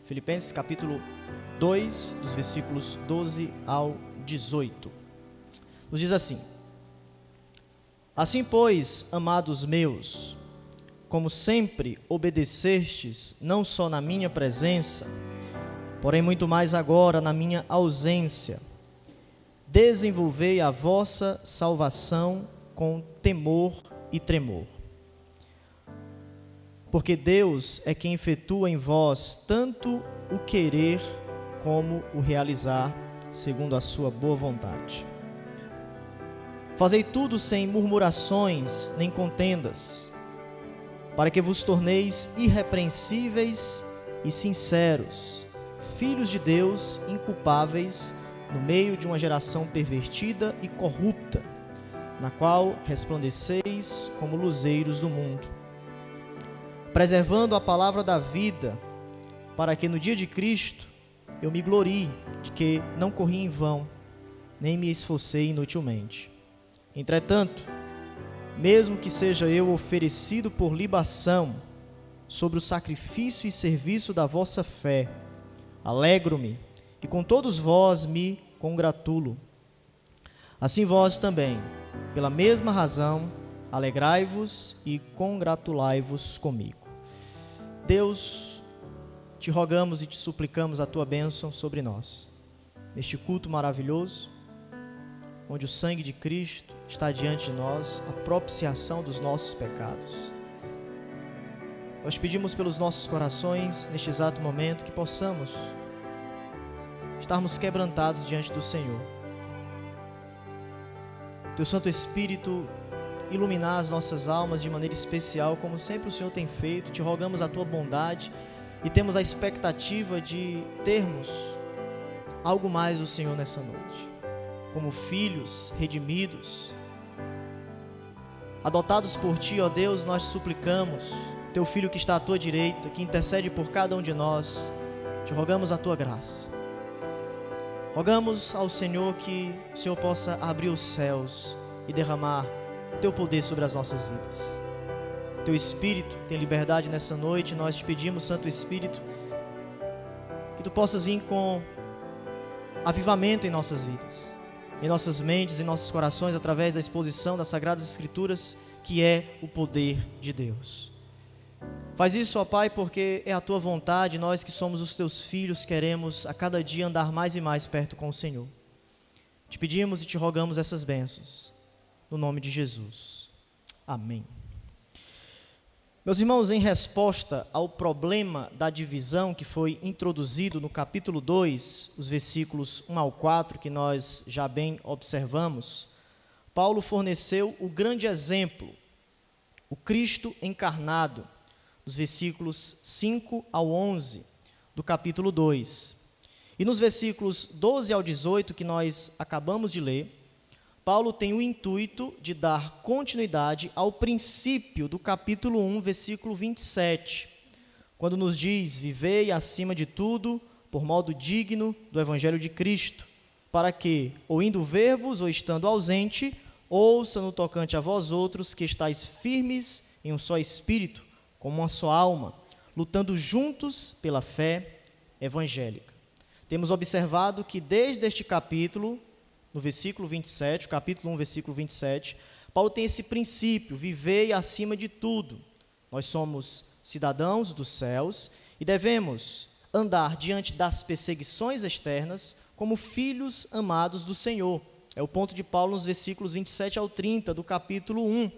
Filipenses capítulo 2, dos versículos 12 ao 18. Nos diz assim: Assim, pois, amados meus, como sempre obedecestes, não só na minha presença, porém muito mais agora na minha ausência, desenvolvei a vossa salvação com temor e tremor. Porque Deus é quem efetua em vós tanto o querer como o realizar, segundo a sua boa vontade. Fazei tudo sem murmurações nem contendas, para que vos torneis irrepreensíveis e sinceros, filhos de Deus inculpáveis no meio de uma geração pervertida e corrupta, na qual resplandeceis como luzeiros do mundo, preservando a palavra da vida, para que no dia de Cristo eu me glorie de que não corri em vão, nem me esforcei inutilmente. Entretanto, mesmo que seja eu oferecido por libação sobre o sacrifício e serviço da vossa fé, alegro-me e com todos vós me congratulo. Assim vós também, pela mesma razão, alegrai-vos e congratulai-vos comigo. Deus, te rogamos e te suplicamos a tua bênção sobre nós, neste culto maravilhoso, onde o sangue de Cristo está diante de nós, a propiciação dos nossos pecados. Nós pedimos pelos nossos corações, neste exato momento, que possamos estarmos quebrantados diante do Senhor. Teu Santo Espírito iluminar as nossas almas de maneira especial, como sempre o Senhor tem feito. Te rogamos a tua bondade e temos a expectativa de termos algo mais do Senhor nessa noite. Como filhos redimidos, adotados por Ti, ó Deus, nós suplicamos, Teu Filho que está à Tua direita, que intercede por cada um de nós, te rogamos a Tua graça. Rogamos ao Senhor que o Senhor possa abrir os céus e derramar o Teu poder sobre as nossas vidas. Teu Espírito tem liberdade nessa noite, nós te pedimos, Santo Espírito, que Tu possas vir com avivamento em nossas vidas, em nossas mentes, em nossos corações, através da exposição das Sagradas Escrituras, que é o poder de Deus. Faz isso, ó Pai, porque é a Tua vontade. Nós que somos os Teus filhos queremos a cada dia andar mais e mais perto com o Senhor. Te pedimos e te rogamos essas bênçãos, no nome de Jesus. Amém. Meus irmãos, em resposta ao problema da divisão que foi introduzido no capítulo 2, os versículos 1 ao 4, que nós já bem observamos, Paulo forneceu o grande exemplo, o Cristo encarnado, nos versículos 5 ao 11 do capítulo 2. E nos versículos 12 ao 18, que nós acabamos de ler, Paulo tem o intuito de dar continuidade ao princípio do capítulo 1, versículo 27, quando nos diz: vivei acima de tudo por modo digno do Evangelho de Cristo, para que, ou indo ver-vos, ou estando ausente, ouça no tocante a vós outros que estáis firmes em um só espírito, como uma só alma, lutando juntos pela fé evangélica. Temos observado que desde este capítulo, no versículo 27, capítulo 1, versículo 27, Paulo tem esse princípio: vivei acima de tudo. Nós somos cidadãos dos céus e devemos andar diante das perseguições externas como filhos amados do Senhor. É o ponto de Paulo nos versículos 27 ao 30 do capítulo 1.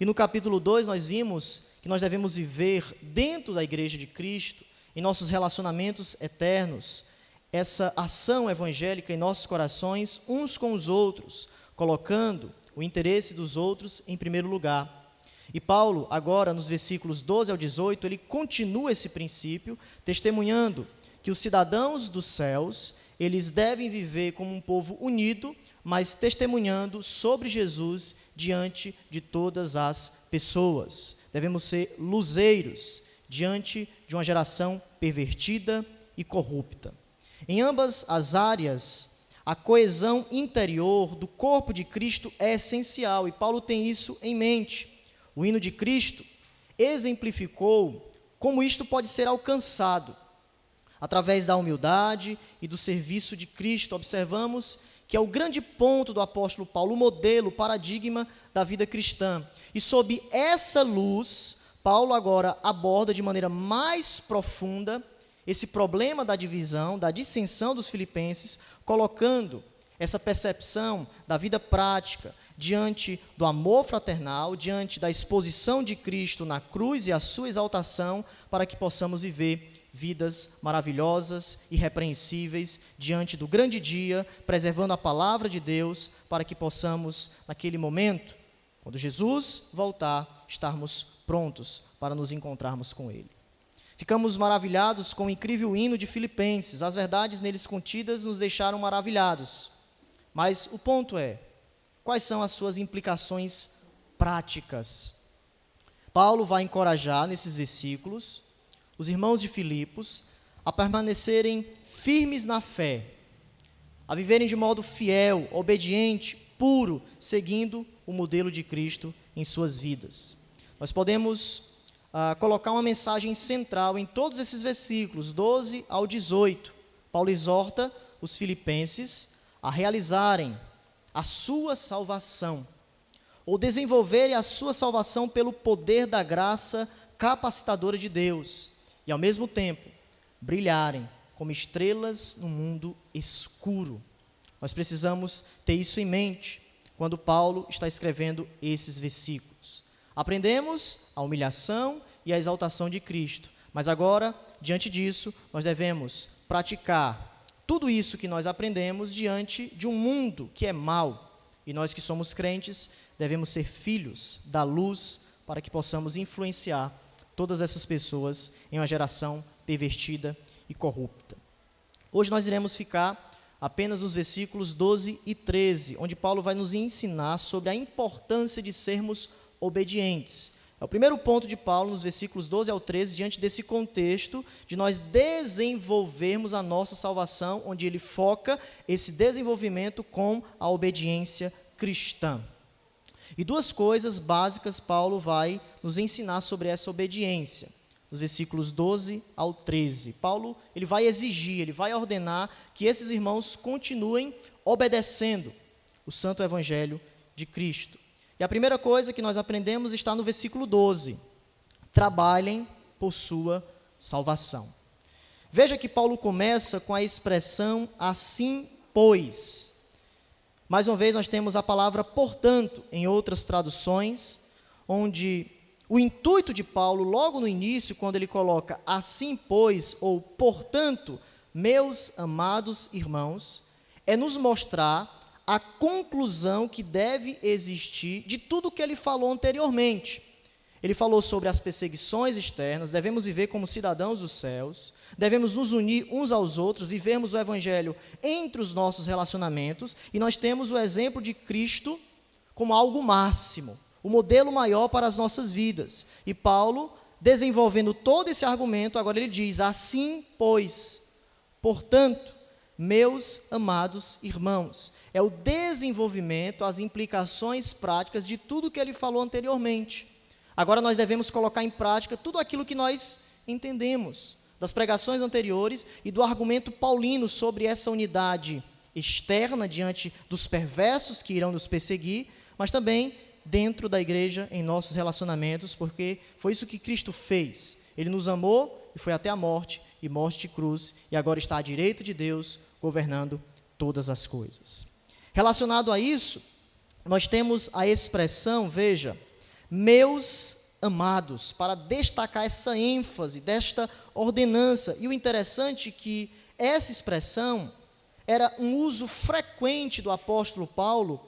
E no capítulo 2 nós vimos que nós devemos viver dentro da igreja de Cristo, em nossos relacionamentos eternos, essa ação evangélica em nossos corações, uns com os outros, colocando o interesse dos outros em primeiro lugar. E Paulo, agora nos versículos 12 ao 18, ele continua esse princípio, testemunhando que os cidadãos dos céus, eles devem viver como um povo unido, mas testemunhando sobre Jesus diante de todas as pessoas. Devemos ser luzeiros diante de uma geração pervertida e corrupta. Em ambas as áreas, a coesão interior do corpo de Cristo é essencial, e Paulo tem isso em mente. O hino de Cristo exemplificou como isto pode ser alcançado através da humildade e do serviço de Cristo. Observamos que é o grande ponto do apóstolo Paulo, o modelo, o paradigma da vida cristã. E sob essa luz, Paulo agora aborda de maneira mais profunda esse problema da divisão, da dissensão dos filipenses, colocando essa percepção da vida prática diante do amor fraternal, diante da exposição de Cristo na cruz e a sua exaltação, para que possamos viver vidas maravilhosas, irrepreensíveis, diante do grande dia, preservando a palavra de Deus, para que possamos, naquele momento, quando Jesus voltar, estarmos prontos para nos encontrarmos com Ele. Ficamos maravilhados com o incrível hino de Filipenses. As verdades neles contidas nos deixaram maravilhados. Mas o ponto é, quais são as suas implicações práticas? Paulo vai encorajar nesses versículos os irmãos de Filipos a permanecerem firmes na fé, a viverem de modo fiel, obediente, puro, seguindo o modelo de Cristo em suas vidas. Nós podemos colocar uma mensagem central em todos esses versículos, 12 ao 18. Paulo exorta os filipenses a realizarem a sua salvação, ou desenvolverem a sua salvação pelo poder da graça capacitadora de Deus, e ao mesmo tempo brilharem como estrelas no mundo escuro. Nós precisamos ter isso em mente quando Paulo está escrevendo esses versículos. Aprendemos a humilhação e a exaltação de Cristo, mas agora, diante disso, nós devemos praticar tudo isso que nós aprendemos diante de um mundo que é mau, e nós que somos crentes devemos ser filhos da luz para que possamos influenciar todas essas pessoas em uma geração pervertida e corrupta. Hoje nós iremos ficar apenas nos versículos 12 e 13, onde Paulo vai nos ensinar sobre a importância de sermos obedientes. É o primeiro ponto de Paulo nos versículos 12 ao 13, diante desse contexto de nós desenvolvermos a nossa salvação, onde ele foca esse desenvolvimento com a obediência cristã. E duas coisas básicas Paulo vai nos ensinar sobre essa obediência. Nos versículos 12 ao 13, Paulo ele vai exigir, ele vai ordenar que esses irmãos continuem obedecendo o santo evangelho de Cristo. E a primeira coisa que nós aprendemos está no versículo 12. Trabalhem por sua salvação. Veja que Paulo começa com a expressão assim, pois. Mais uma vez nós temos a palavra portanto em outras traduções, onde o intuito de Paulo, logo no início, quando ele coloca assim, pois, ou portanto, meus amados irmãos, é nos mostrar a conclusão que deve existir de tudo o que ele falou anteriormente. Ele falou sobre as perseguições externas, devemos viver como cidadãos dos céus, devemos nos unir uns aos outros, vivermos o evangelho entre os nossos relacionamentos, e nós temos o exemplo de Cristo como algo máximo, o modelo maior para as nossas vidas. E Paulo, desenvolvendo todo esse argumento, agora ele diz, assim, pois, portanto, meus amados irmãos, é o desenvolvimento, as implicações práticas de tudo que ele falou anteriormente. Agora nós devemos colocar em prática tudo aquilo que nós entendemos das pregações anteriores e do argumento paulino sobre essa unidade externa diante dos perversos que irão nos perseguir, mas também dentro da igreja, em nossos relacionamentos, porque foi isso que Cristo fez. Ele nos amou e foi até a morte, e morte de cruz, e agora está à direita de Deus, governando todas as coisas. Relacionado a isso, nós temos a expressão, veja, meus amados, para destacar essa ênfase desta ordenança. E o interessante é que essa expressão era um uso frequente do apóstolo Paulo,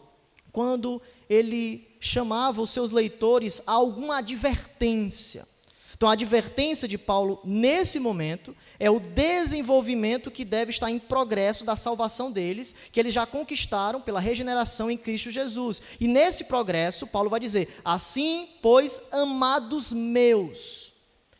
quando ele chamava os seus leitores a alguma advertência. Então, a advertência de Paulo, nesse momento, é o desenvolvimento que deve estar em progresso da salvação deles, que eles já conquistaram pela regeneração em Cristo Jesus. E nesse progresso, Paulo vai dizer, assim, pois, amados meus.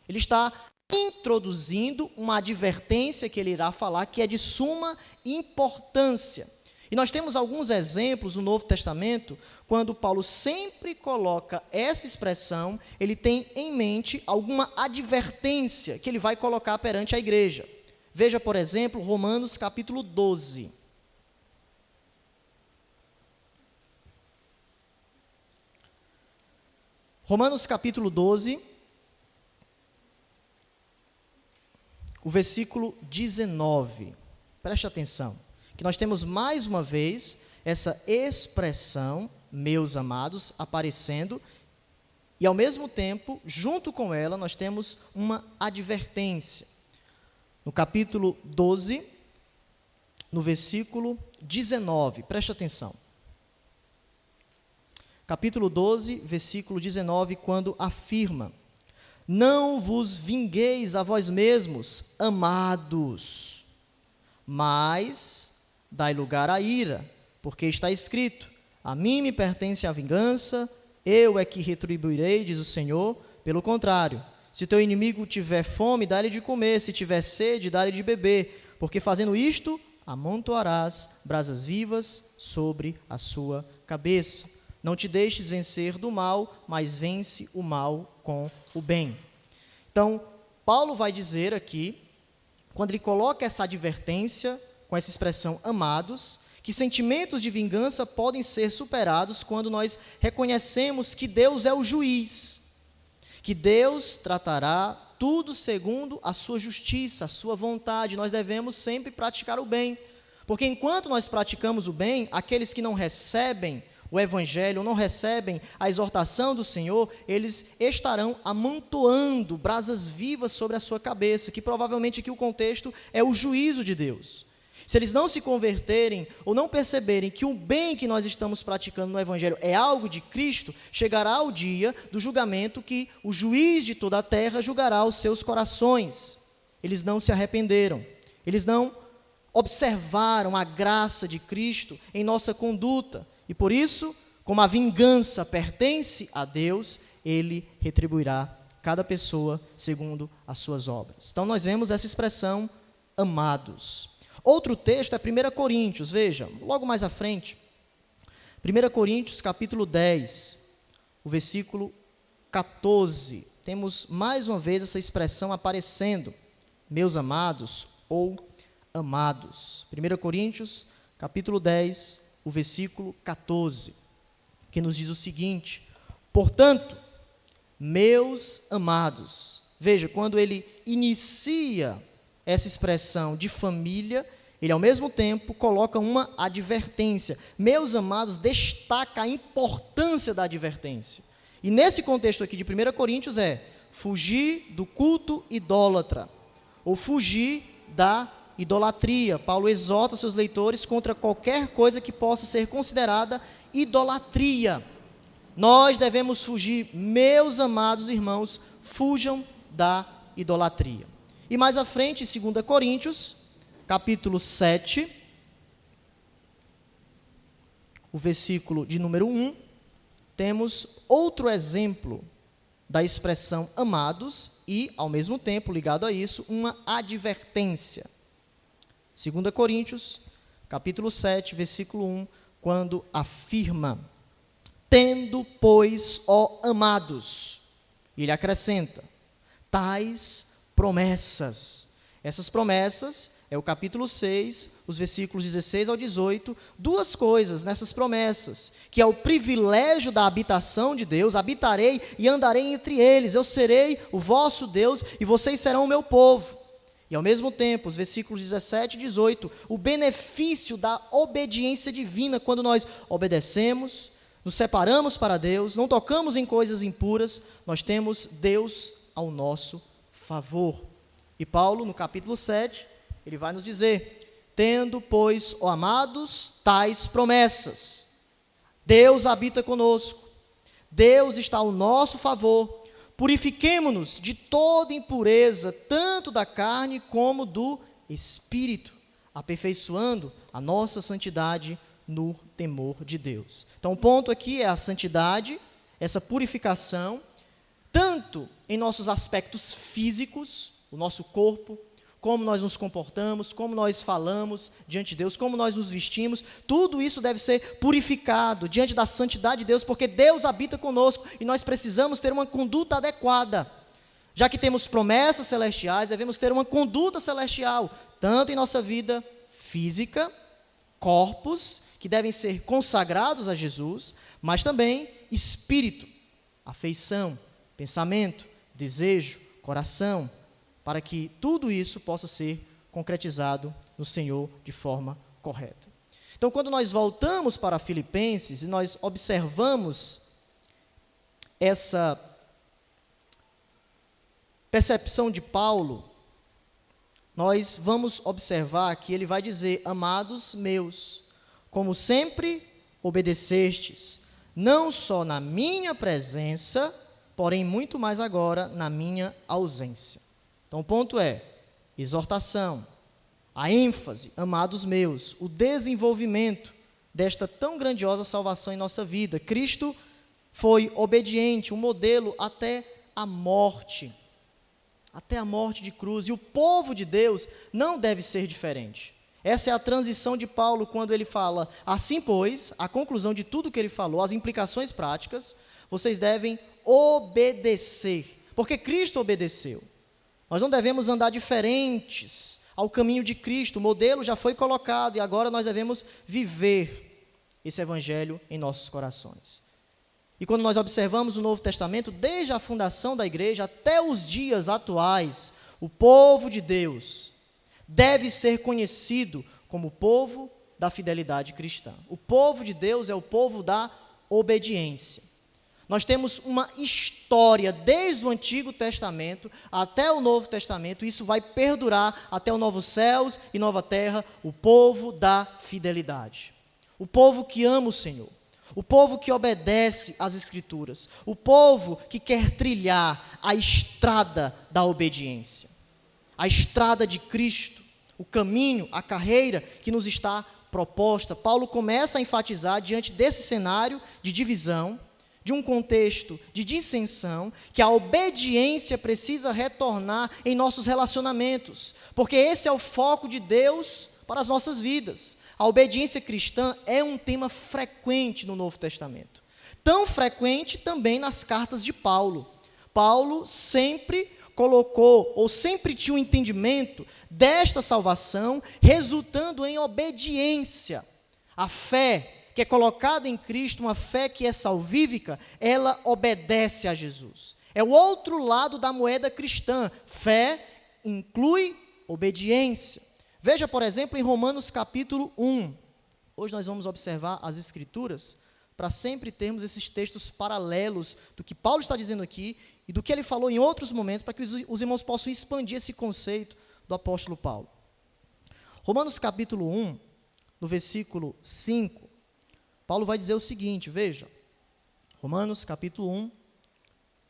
Ele está introduzindo uma advertência que ele irá falar, que é de suma importância. E nós temos alguns exemplos no Novo Testamento, quando Paulo sempre coloca essa expressão, ele tem em mente alguma advertência que ele vai colocar perante a igreja. Veja, por exemplo, Romanos capítulo 12. Romanos capítulo 12, o versículo 19. Preste atenção, que nós temos mais uma vez essa expressão, meus amados, aparecendo, e ao mesmo tempo, junto com ela, nós temos uma advertência. No capítulo 12, no versículo 19, preste atenção. Capítulo 12, versículo 19, quando afirma: não vos vingueis a vós mesmos, amados, mas dai lugar à ira, porque está escrito: a mim me pertence a vingança, eu é que retribuirei, diz o Senhor. Pelo contrário, se teu inimigo tiver fome, dá-lhe de comer, se tiver sede, dá-lhe de beber, porque fazendo isto, amontoarás brasas vivas sobre a sua cabeça. Não te deixes vencer do mal, mas vence o mal com o bem. Então, Paulo vai dizer aqui, quando ele coloca essa advertência, com essa expressão amados, que sentimentos de vingança podem ser superados quando nós reconhecemos que Deus é o juiz, que Deus tratará tudo segundo a sua justiça, a sua vontade. Nós devemos sempre praticar o bem, porque enquanto nós praticamos o bem, aqueles que não recebem o Evangelho, não recebem a exortação do Senhor, eles estarão amontoando brasas vivas sobre a sua cabeça, que provavelmente aqui o contexto é o juízo de Deus. Se eles não se converterem ou não perceberem que o bem que nós estamos praticando no Evangelho é algo de Cristo, chegará o dia do julgamento que o juiz de toda a terra julgará os seus corações. Eles não se arrependeram, eles não observaram a graça de Cristo em nossa conduta. E por isso, como a vingança pertence a Deus, Ele retribuirá cada pessoa segundo as suas obras. Então nós vemos essa expressão, amados. Outro texto é 1 Coríntios, veja, logo mais à frente. 1 Coríntios capítulo 10, o versículo 14. Temos mais uma vez essa expressão aparecendo, meus amados ou amados. 1 Coríntios capítulo 10, o versículo 14, que nos diz o seguinte: portanto, meus amados, veja, quando ele inicia essa expressão de família, ele ao mesmo tempo coloca uma advertência. Meus amados destaca a importância da advertência. E nesse contexto aqui de 1 Coríntios é fugir do culto idólatra, ou fugir da idolatria. Paulo exorta seus leitores contra qualquer coisa que possa ser considerada idolatria. Nós devemos fugir, meus amados irmãos, fujam da idolatria. E mais à frente, em 2 Coríntios, capítulo 7, o versículo de número 1, temos outro exemplo da expressão amados e, ao mesmo tempo, ligado a isso, uma advertência. 2 Coríntios, capítulo 7, versículo 1, quando afirma: tendo, pois, ó amados, e ele acrescenta, tais promessas. Essas promessas, é o capítulo 6, os versículos 16 ao 18, duas coisas nessas promessas, que é o privilégio da habitação de Deus, habitarei e andarei entre eles, eu serei o vosso Deus e vocês serão o meu povo. E ao mesmo tempo, os versículos 17 e 18, o benefício da obediência divina, quando nós obedecemos, nos separamos para Deus, não tocamos em coisas impuras, nós temos Deus ao nosso favor. E Paulo, no capítulo 7, ele vai nos dizer: tendo, pois, ó amados, tais promessas. Deus habita conosco, Deus está ao nosso favor. Purifiquemo-nos de toda impureza, tanto da carne como do espírito, aperfeiçoando a nossa santidade no temor de Deus. Então, o ponto aqui é a santidade, essa purificação, tanto em nossos aspectos físicos, o nosso corpo, como nós nos comportamos, como nós falamos diante de Deus, como nós nos vestimos, tudo isso deve ser purificado diante da santidade de Deus, porque Deus habita conosco e nós precisamos ter uma conduta adequada Já que temos promessas celestiais, devemos ter uma conduta celestial, tanto em nossa vida física, corpos que devem ser consagrados a Jesus, mas também espírito, afeição, pensamento, desejo, coração, para que tudo isso possa ser concretizado no Senhor de forma correta. Então, quando nós voltamos para Filipenses e nós observamos essa percepção de Paulo, nós vamos observar que ele vai dizer: amados meus, como sempre obedecestes, não só na minha presença, porém muito mais agora na minha ausência. Então o ponto é, exortação, a ênfase, amados meus, o desenvolvimento desta tão grandiosa salvação em nossa vida. Cristo foi obediente, um modelo até a morte de cruz, e o povo de Deus não deve ser diferente. Essa é a transição de Paulo quando ele fala: assim, pois, a conclusão de tudo que ele falou, as implicações práticas, vocês devem obedecer, porque Cristo obedeceu. Nós não devemos andar diferentes ao caminho de Cristo, o modelo já foi colocado e agora nós devemos viver esse evangelho em nossos corações. E quando nós observamos o Novo Testamento, desde a fundação da igreja até os dias atuais, o povo de Deus deve ser conhecido como o povo da fidelidade cristã. O povo de Deus é o povo da obediência. Nós temos uma história desde o Antigo Testamento até o Novo Testamento, e isso vai perdurar até o novo céus e nova terra, o povo da fidelidade. O povo que ama o Senhor. O povo que obedece às Escrituras, o povo que quer trilhar a estrada da obediência, a estrada de Cristo, o caminho, a carreira que nos está proposta. Paulo começa a enfatizar, diante desse cenário de divisão, de um contexto de dissensão, que a obediência precisa retornar em nossos relacionamentos, porque esse é o foco de Deus para as nossas vidas. A obediência cristã é um tema frequente no Novo Testamento. Tão frequente também nas cartas de Paulo. Paulo sempre colocou, ou sempre tinha um entendimento desta salvação, resultando em obediência. A fé que é colocada em Cristo, uma fé que é salvífica, ela obedece a Jesus. É o outro lado da moeda cristã. Fé inclui obediência. Veja, por exemplo, em Romanos capítulo 1. Hoje nós vamos observar as Escrituras para sempre termos esses textos paralelos do que Paulo está dizendo aqui e do que ele falou em outros momentos, para que os irmãos possam expandir esse conceito do apóstolo Paulo. Romanos capítulo 1, no versículo 5, Paulo vai dizer o seguinte, veja. Romanos capítulo 1,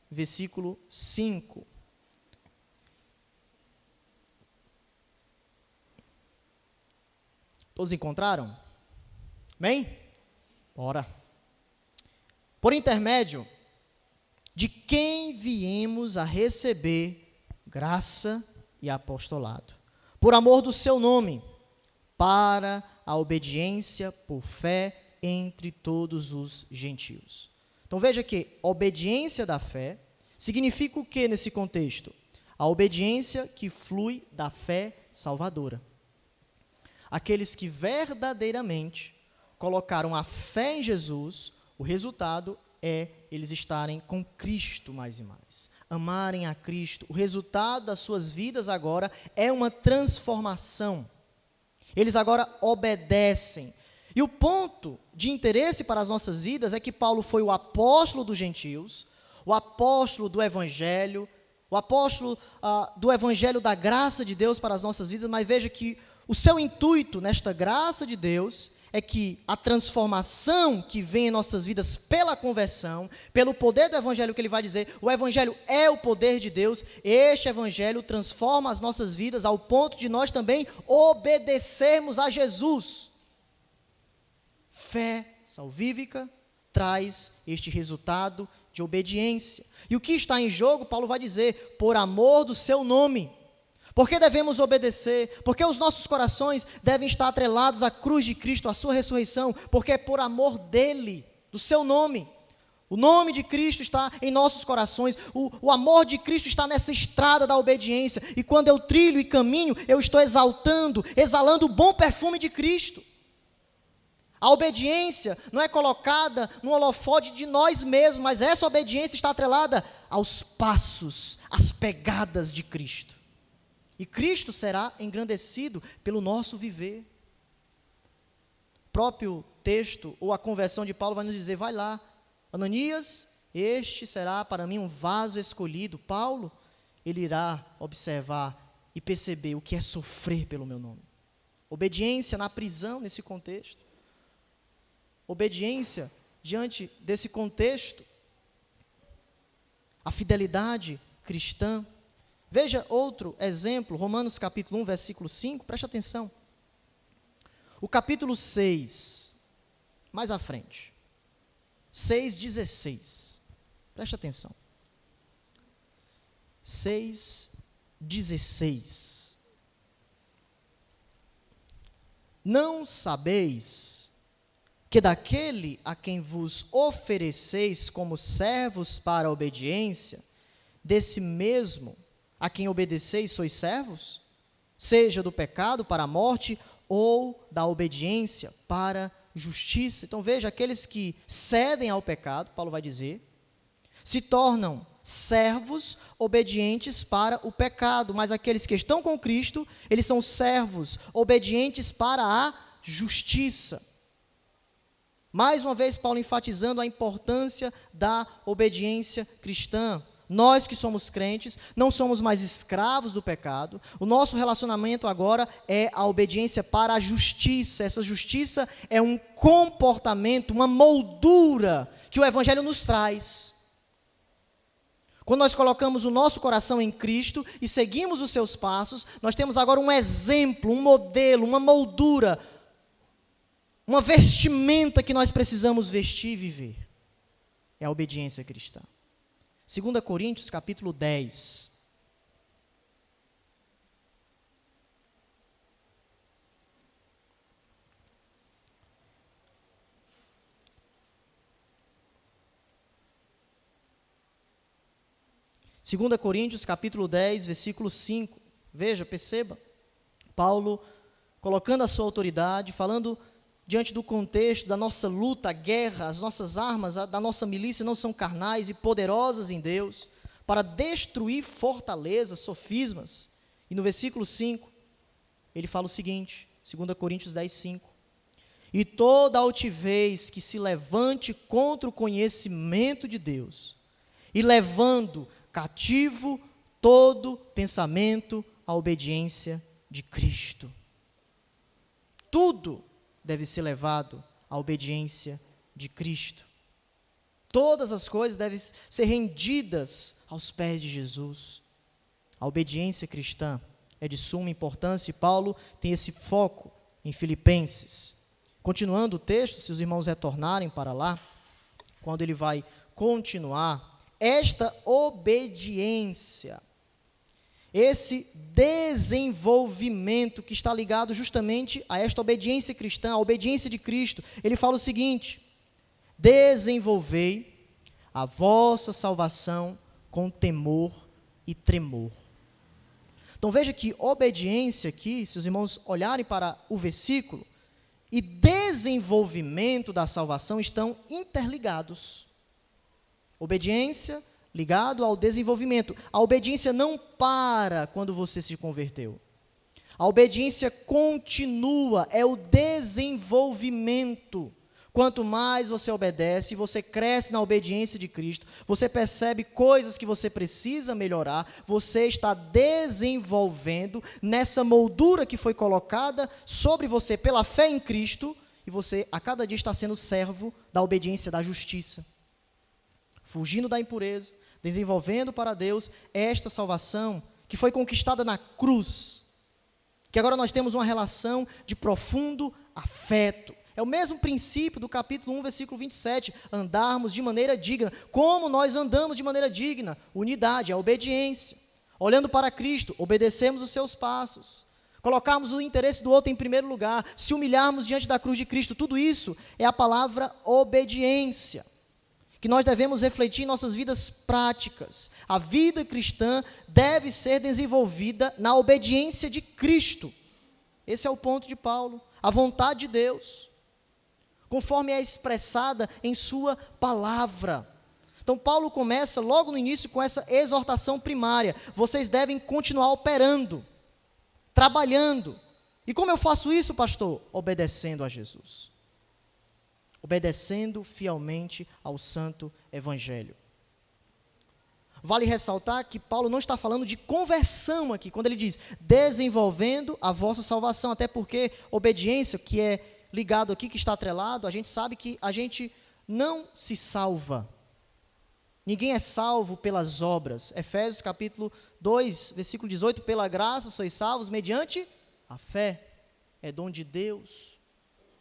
versículo 5. Todos encontraram? Bem? Bora. Por intermédio de quem viemos a receber graça e apostolado, por amor do seu nome, para a obediência por fé entre todos os gentios. Então veja que obediência da fé significa o que nesse contexto? A obediência que flui da fé salvadora. Aqueles que verdadeiramente colocaram a fé em Jesus, o resultado é eles estarem com Cristo mais e mais, amarem a Cristo. O resultado das suas vidas agora é uma transformação. Eles agora obedecem. E o ponto de interesse para as nossas vidas é que Paulo foi o apóstolo dos gentios, o apóstolo do Evangelho, o apóstolo do Evangelho da graça de Deus para as nossas vidas, mas veja que o seu intuito nesta graça de Deus é que a transformação que vem em nossas vidas pela conversão, pelo poder do Evangelho, que ele vai dizer, o Evangelho é o poder de Deus, este Evangelho transforma as nossas vidas ao ponto de nós também obedecermos a Jesus. Fé salvífica traz este resultado de obediência. E o que está em jogo, Paulo vai dizer, por amor do seu nome. Por que devemos obedecer? Porque os nossos corações devem estar atrelados à cruz de Cristo, à sua ressurreição, porque é por amor dele, do seu nome. O nome de Cristo está em nossos corações, o amor de Cristo está nessa estrada da obediência, e quando eu trilho e caminho, eu estou exalando o bom perfume de Cristo. A obediência não é colocada no holofote de nós mesmos, mas essa obediência está atrelada aos passos, às pegadas de Cristo. E Cristo será engrandecido pelo nosso viver. O próprio texto, ou a conversão de Paulo vai nos dizer, vai lá, Ananias, este será para mim um vaso escolhido. Paulo, ele irá observar e perceber o que é sofrer pelo meu nome. Obediência na prisão, nesse contexto. Obediência diante desse contexto. A fidelidade cristã. Veja outro exemplo, Romanos capítulo 1, versículo 5, preste atenção. O capítulo 6, mais à frente. 6,16. Preste atenção. 6,16. Não sabeis que daquele a quem vos ofereceis como servos para a obediência, desse mesmo a quem obedeceis sois servos? Seja do pecado para a morte, ou da obediência para a justiça. Então veja, aqueles que cedem ao pecado, Paulo vai dizer, se tornam servos obedientes para o pecado, mas aqueles que estão com Cristo, eles são servos obedientes para a justiça. Mais uma vez, Paulo enfatizando a importância da obediência cristã. Nós que somos crentes, não somos mais escravos do pecado. O nosso relacionamento agora é a obediência para a justiça. Essa justiça é um comportamento, uma moldura que o Evangelho nos traz. Quando nós colocamos o nosso coração em Cristo e seguimos os seus passos, nós temos agora um exemplo, um modelo, uma moldura, uma vestimenta que nós precisamos vestir e viver. É a obediência cristã. 2 Coríntios, capítulo 10. Segunda Coríntios, capítulo 10, versículo 5. Veja, perceba, Paulo colocando a sua autoridade, falando diante do contexto da nossa luta, a guerra, as nossas armas da nossa milícia não são carnais e poderosas em Deus, para destruir fortalezas, sofismas. E no versículo 5, ele fala o seguinte, 2 Coríntios 10, 5. E toda altivez que se levante contra o conhecimento de Deus, e levando cativo todo pensamento à obediência de Cristo. Tudo deve ser levado à obediência de Cristo. Todas as coisas devem ser rendidas aos pés de Jesus. A obediência cristã é de suma importância e Paulo tem esse foco em Filipenses. Continuando o texto, se os irmãos retornarem para lá, quando ele vai continuar, esta obediência, esse desenvolvimento que está ligado justamente a esta obediência cristã, a obediência de Cristo, ele fala o seguinte: desenvolvei a vossa salvação com temor e tremor. Então veja que obediência aqui, se os irmãos olharem para o versículo, e desenvolvimento da salvação estão interligados. Obediência ligado ao desenvolvimento. A obediência não para quando você se converteu. A obediência continua, é o desenvolvimento. Quanto mais você obedece, você cresce na obediência de Cristo, você percebe coisas que você precisa melhorar, você está desenvolvendo nessa moldura que foi colocada sobre você pela fé em Cristo, e você a cada dia está sendo servo da obediência da justiça. Fugindo da impureza, desenvolvendo para Deus esta salvação que foi conquistada na cruz, que agora nós temos uma relação de profundo afeto. É o mesmo princípio do capítulo 1, versículo 27, andarmos de maneira digna. Como nós andamos de maneira digna? Unidade, a obediência. Olhando para Cristo, obedecemos os seus passos. Colocarmos o interesse do outro em primeiro lugar, se humilharmos diante da cruz de Cristo, tudo isso é a palavra obediência. que nós devemos refletir em nossas vidas práticas. A vida cristã deve ser desenvolvida na obediência de Cristo. Esse é o ponto de Paulo, a vontade de Deus, conforme é expressada em sua palavra. Então Paulo começa logo no início com essa exortação primária: vocês devem continuar operando, trabalhando. E como eu faço isso, pastor? Obedecendo a Jesus. Obedecendo fielmente ao Santo Evangelho. Vale ressaltar que Paulo não está falando de conversão aqui, quando ele diz, desenvolvendo a vossa salvação, até porque obediência, que é ligado aqui, que está atrelado, a gente sabe que a gente não se salva. Ninguém é salvo pelas obras. Efésios capítulo 2, versículo 18, pela graça sois salvos mediante a fé. É dom de Deus.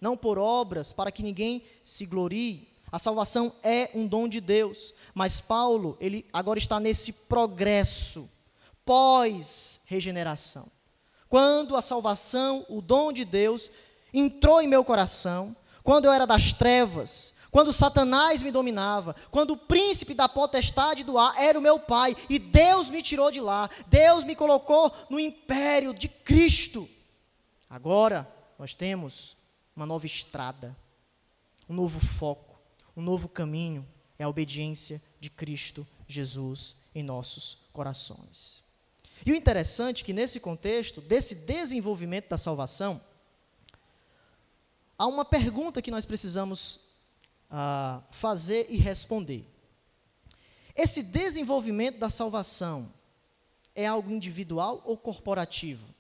Não por obras, para que ninguém se glorie. A salvação é um dom de Deus, mas Paulo, ele agora está nesse progresso, pós-regeneração. Quando a salvação, o dom de Deus, entrou em meu coração, quando eu era das trevas, quando Satanás me dominava, quando o príncipe da potestade do ar era o meu pai, e Deus me tirou de lá, Deus me colocou no império de Cristo. Agora, nós temos uma nova estrada, um novo foco, um novo caminho, é a obediência de Cristo Jesus em nossos corações. E o interessante é que nesse contexto, desse desenvolvimento da salvação, há uma pergunta que nós precisamos fazer e responder. Esse desenvolvimento da salvação é algo individual ou corporativo?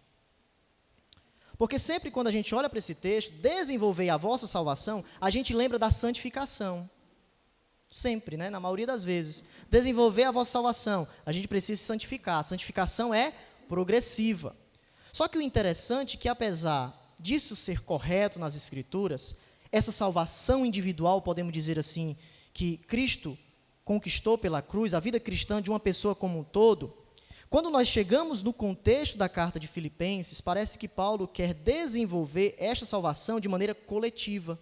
Porque sempre quando a gente olha para esse texto, desenvolver a vossa salvação, a gente lembra da santificação. Sempre, né? Na maioria das vezes. Desenvolver a vossa salvação, a gente precisa se santificar. A santificação é progressiva. Só que o interessante é que, apesar disso ser correto nas Escrituras, essa salvação individual, podemos dizer assim, que Cristo conquistou pela cruz, a vida cristã de uma pessoa como um todo, quando nós chegamos no contexto da carta de Filipenses, parece que Paulo quer desenvolver esta salvação de maneira coletiva.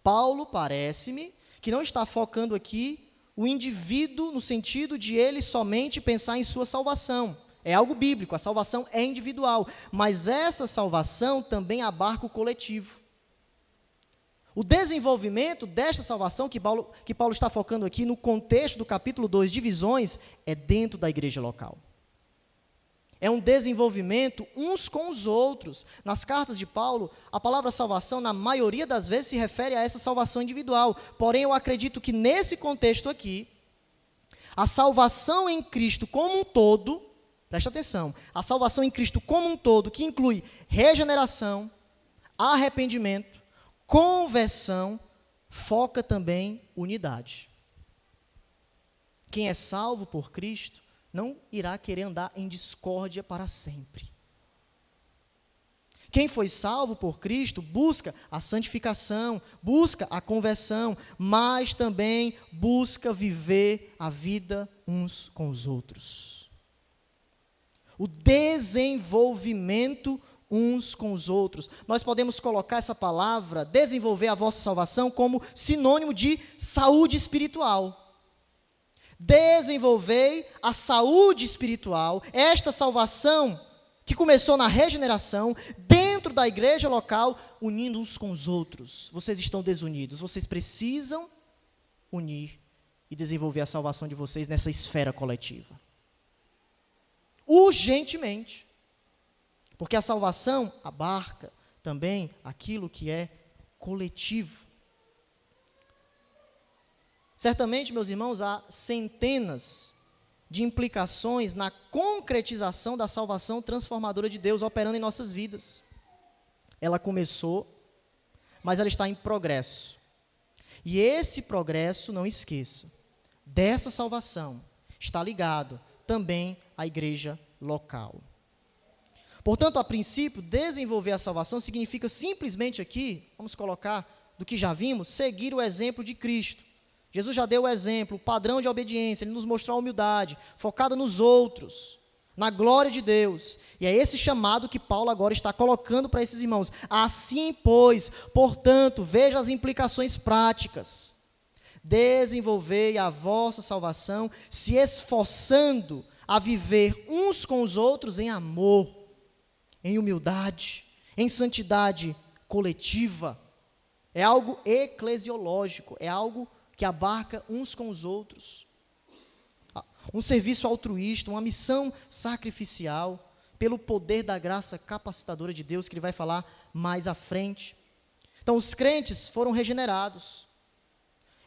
Paulo, parece-me, que não está focando aqui o indivíduo no sentido de ele somente pensar em sua salvação. É algo bíblico, a salvação é individual, mas essa salvação também abarca o coletivo. O desenvolvimento desta salvação que Paulo está focando aqui no contexto do capítulo 2, divisões, é dentro da igreja local. É um desenvolvimento uns com os outros. Nas cartas de Paulo, a palavra salvação, na maioria das vezes, se refere a essa salvação individual. Porém, eu acredito que nesse contexto aqui, a salvação em Cristo como um todo, presta atenção, a salvação em Cristo como um todo, que inclui regeneração, arrependimento, conversão, foca também unidade. Quem é salvo por Cristo não irá querer andar em discórdia para sempre. Quem foi salvo por Cristo busca a santificação, busca a conversão, mas também busca viver a vida uns com os outros. O desenvolvimento uns com os outros. Nós podemos colocar essa palavra, desenvolver a vossa salvação, como sinônimo de saúde espiritual. Desenvolvei a saúde espiritual, esta salvação que começou na regeneração, dentro da igreja local, unindo uns com os outros. Vocês estão desunidos, vocês precisam unir e desenvolver a salvação de vocês nessa esfera coletiva. Urgentemente. Porque a salvação abarca também aquilo que é coletivo. Certamente, meus irmãos, há centenas de implicações na concretização da salvação transformadora de Deus operando em nossas vidas. Ela começou, mas ela está em progresso. E esse progresso, não esqueça, dessa salvação está ligado também à igreja local. Portanto, a princípio, desenvolver a salvação significa simplesmente aqui, vamos colocar do que já vimos, seguir o exemplo de Cristo. Jesus já deu o exemplo, o padrão de obediência, ele nos mostrou a humildade, focada nos outros, na glória de Deus. E é esse chamado que Paulo agora está colocando para esses irmãos. Assim, pois, portanto, veja as implicações práticas. desenvolvei a vossa salvação, se esforçando a viver uns com os outros em amor, em humildade, em santidade coletiva. É algo eclesiológico, é algo que abarca uns com os outros. Um serviço altruísta, uma missão sacrificial, pelo poder da graça capacitadora de Deus, que ele vai falar mais à frente. Então, os crentes foram regenerados.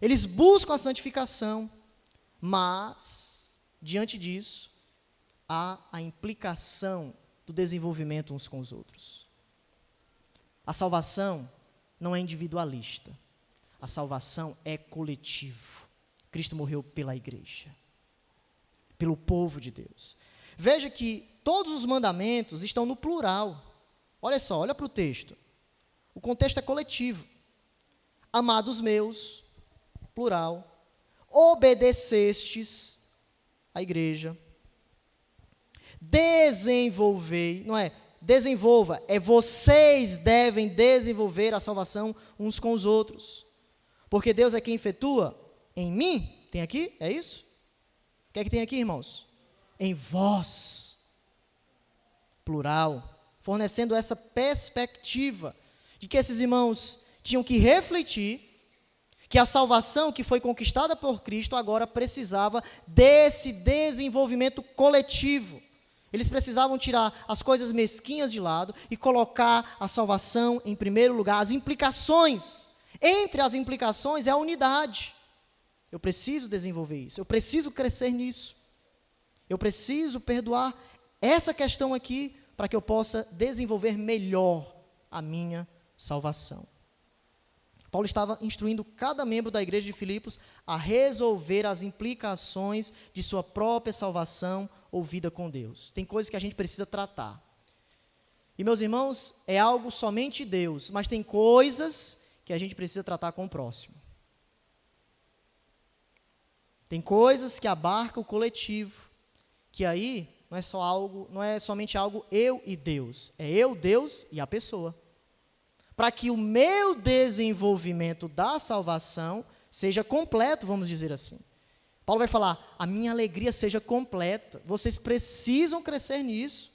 Eles buscam a santificação, mas, diante disso, há a implicação do desenvolvimento uns com os outros. A salvação não é individualista. A salvação é coletivo. Cristo morreu pela igreja, pelo povo de Deus. Veja que todos os mandamentos estão no plural. Olha só, olha para o texto. O contexto é coletivo. Amados meus, plural, obedecestes a igreja. Desenvolvei, não é? Desenvolva, é vocês devem desenvolver a salvação uns com os outros. Porque Deus é quem efetua em mim. Tem aqui? É isso? O que é que tem aqui, irmãos? Em vós. Plural. Fornecendo essa perspectiva de que esses irmãos tinham que refletir que a salvação que foi conquistada por Cristo agora precisava desse desenvolvimento coletivo. Eles precisavam tirar as coisas mesquinhas de lado e colocar a salvação em primeiro lugar. As implicações, entre as implicações é a unidade. Eu preciso desenvolver isso, eu preciso crescer nisso. Eu preciso perdoar essa questão aqui para que eu possa desenvolver melhor a minha salvação. Paulo estava instruindo cada membro da igreja de Filipos a resolver as implicações de sua própria salvação ou vida com Deus. Tem coisas que a gente precisa tratar. E, meus irmãos, é algo somente Deus, mas tem coisas que a gente precisa tratar com o próximo. Tem coisas que abarcam o coletivo, que aí não é somente algo eu e Deus, é eu, Deus e a pessoa. Para que o meu desenvolvimento da salvação seja completo, vamos dizer assim. Paulo vai falar, a minha alegria seja completa. Vocês precisam crescer nisso.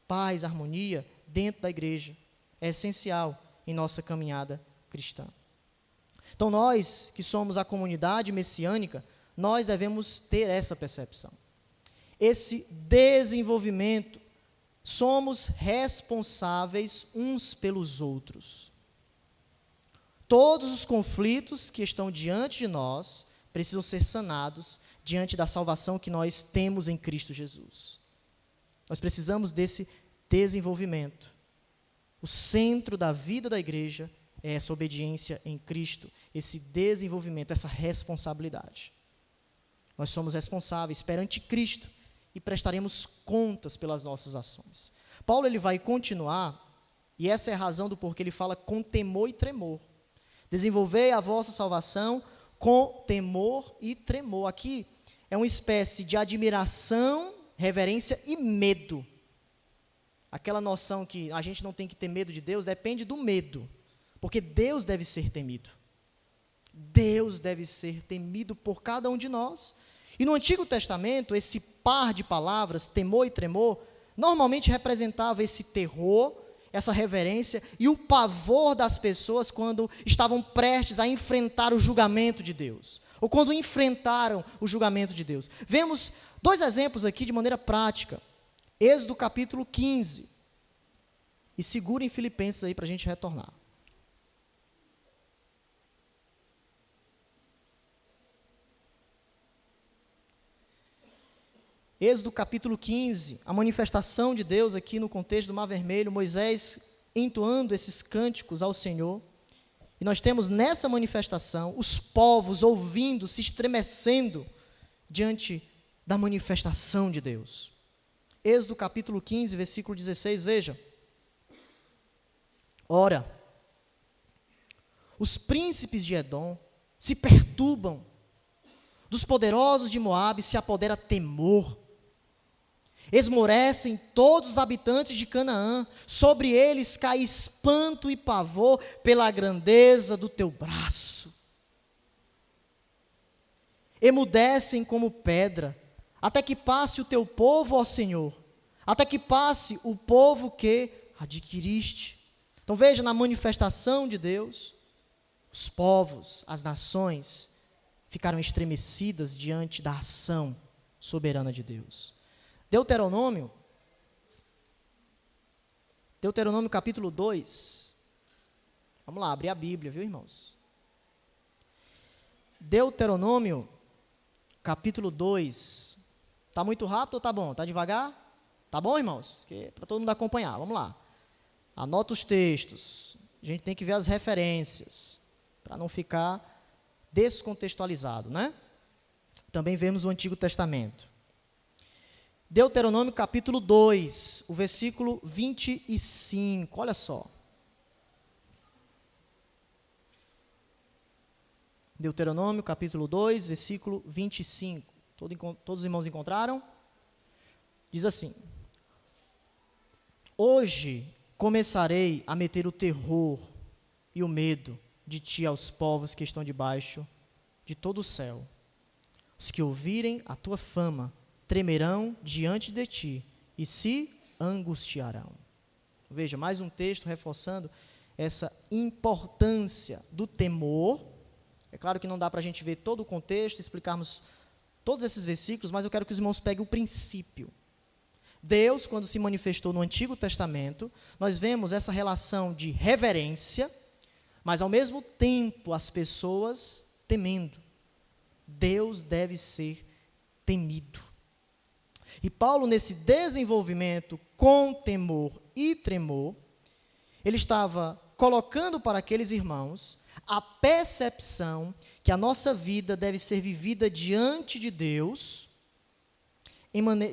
Paz, harmonia, dentro da igreja. É essencial em nossa caminhada cristã. Então nós, que somos a comunidade messiânica, nós devemos ter essa percepção. Esse desenvolvimento, somos responsáveis uns pelos outros. Todos os conflitos que estão diante de nós precisam ser sanados diante da salvação que nós temos em Cristo Jesus. Nós precisamos desse desenvolvimento. O centro da vida da igreja é essa obediência em Cristo, esse desenvolvimento, essa responsabilidade. Nós somos responsáveis perante Cristo e prestaremos contas pelas nossas ações. Paulo ele vai continuar, e essa é a razão do porquê ele fala com temor e tremor. Desenvolvei a vossa salvação com temor e tremor. Aqui é uma espécie de admiração, reverência e medo. Aquela noção que a gente não tem que ter medo de Deus depende do medo, porque Deus deve ser temido. Deus deve ser temido por cada um de nós. E no Antigo Testamento, esse par de palavras, temor e tremor, normalmente representava esse terror, essa reverência e o pavor das pessoas quando estavam prestes a enfrentar o julgamento de Deus, ou quando enfrentaram o julgamento de Deus. Vemos dois exemplos aqui de maneira prática. Êxodo capítulo 15. E segurem Filipenses aí para a gente retornar. Êxodo capítulo 15, a manifestação de Deus aqui no contexto do Mar Vermelho, Moisés entoando esses cânticos ao Senhor. E nós temos nessa manifestação os povos ouvindo, se estremecendo diante da manifestação de Deus. Êxodo capítulo 15, versículo 16, veja. Ora, os príncipes de Edom se perturbam, dos poderosos de Moabe se apodera temor. Esmorecem todos os habitantes de Canaã, sobre eles cai espanto e pavor pela grandeza do teu braço. emudecem como pedra, até que passe o teu povo, ó Senhor, até que passe o povo que adquiriste. Então veja, na manifestação de Deus, os povos, as nações, ficaram estremecidas diante da ação soberana de Deus. Deuteronômio capítulo 2. Vamos lá, abrir a Bíblia, viu, irmãos? Deuteronômio capítulo 2. Está muito rápido ou está bom? Está devagar? Tá bom, irmãos? Para todo mundo acompanhar. Vamos lá. Anota os textos. A gente tem que ver as referências, para não ficar descontextualizado, né? Também vemos o Antigo Testamento. Deuteronômio capítulo 2, o versículo 25, olha só. Deuteronômio capítulo 2, versículo 25. Todos os irmãos encontraram? Diz assim: hoje começarei a meter o terror e o medo de ti aos povos que estão debaixo de todo o céu. Os que ouvirem a tua fama tremerão diante de ti e se angustiarão. Veja, mais um texto reforçando essa importância do temor. É claro que não dá para a gente ver todo o contexto, explicarmos todos esses versículos, mas eu quero que os irmãos peguem o princípio. Deus, quando se manifestou no Antigo Testamento, nós vemos essa relação de reverência, mas ao mesmo tempo as pessoas temendo. Deus deve ser temido. E Paulo, nesse desenvolvimento com temor e tremor, ele estava colocando para aqueles irmãos a percepção que a nossa vida deve ser vivida diante de Deus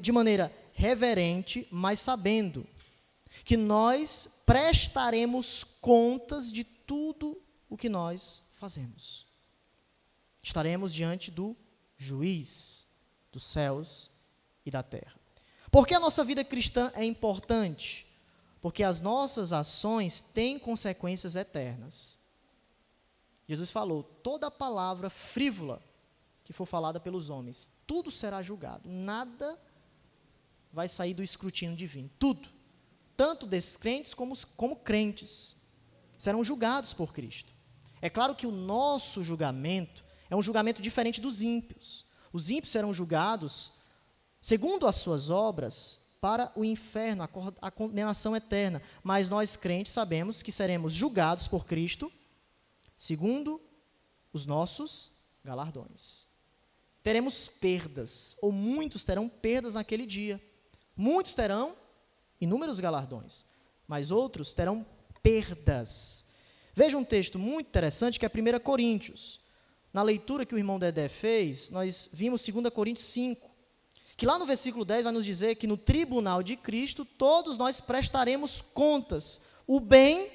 de maneira reverente, mas sabendo que nós prestaremos contas de tudo o que nós fazemos. Estaremos diante do juiz dos céus e da terra. Por que a nossa vida cristã é importante? Porque as nossas ações têm consequências eternas. Jesus falou, toda palavra frívola que for falada pelos homens, tudo será julgado, nada vai sair do escrutínio divino, tudo, tanto descrentes como crentes, serão julgados por Cristo. É claro que o nosso julgamento é um julgamento diferente dos ímpios. Os ímpios serão julgados segundo as suas obras para o inferno, a condenação eterna, mas nós crentes sabemos que seremos julgados por Cristo segundo os nossos galardões. Teremos perdas, ou muitos terão perdas naquele dia. Muitos terão inúmeros galardões, mas outros terão perdas. Veja um texto muito interessante que é 1 Coríntios. Na leitura que o irmão Dedé fez, nós vimos 2 Coríntios 5, que lá no versículo 10 vai nos dizer que no tribunal de Cristo todos nós prestaremos contas, o bem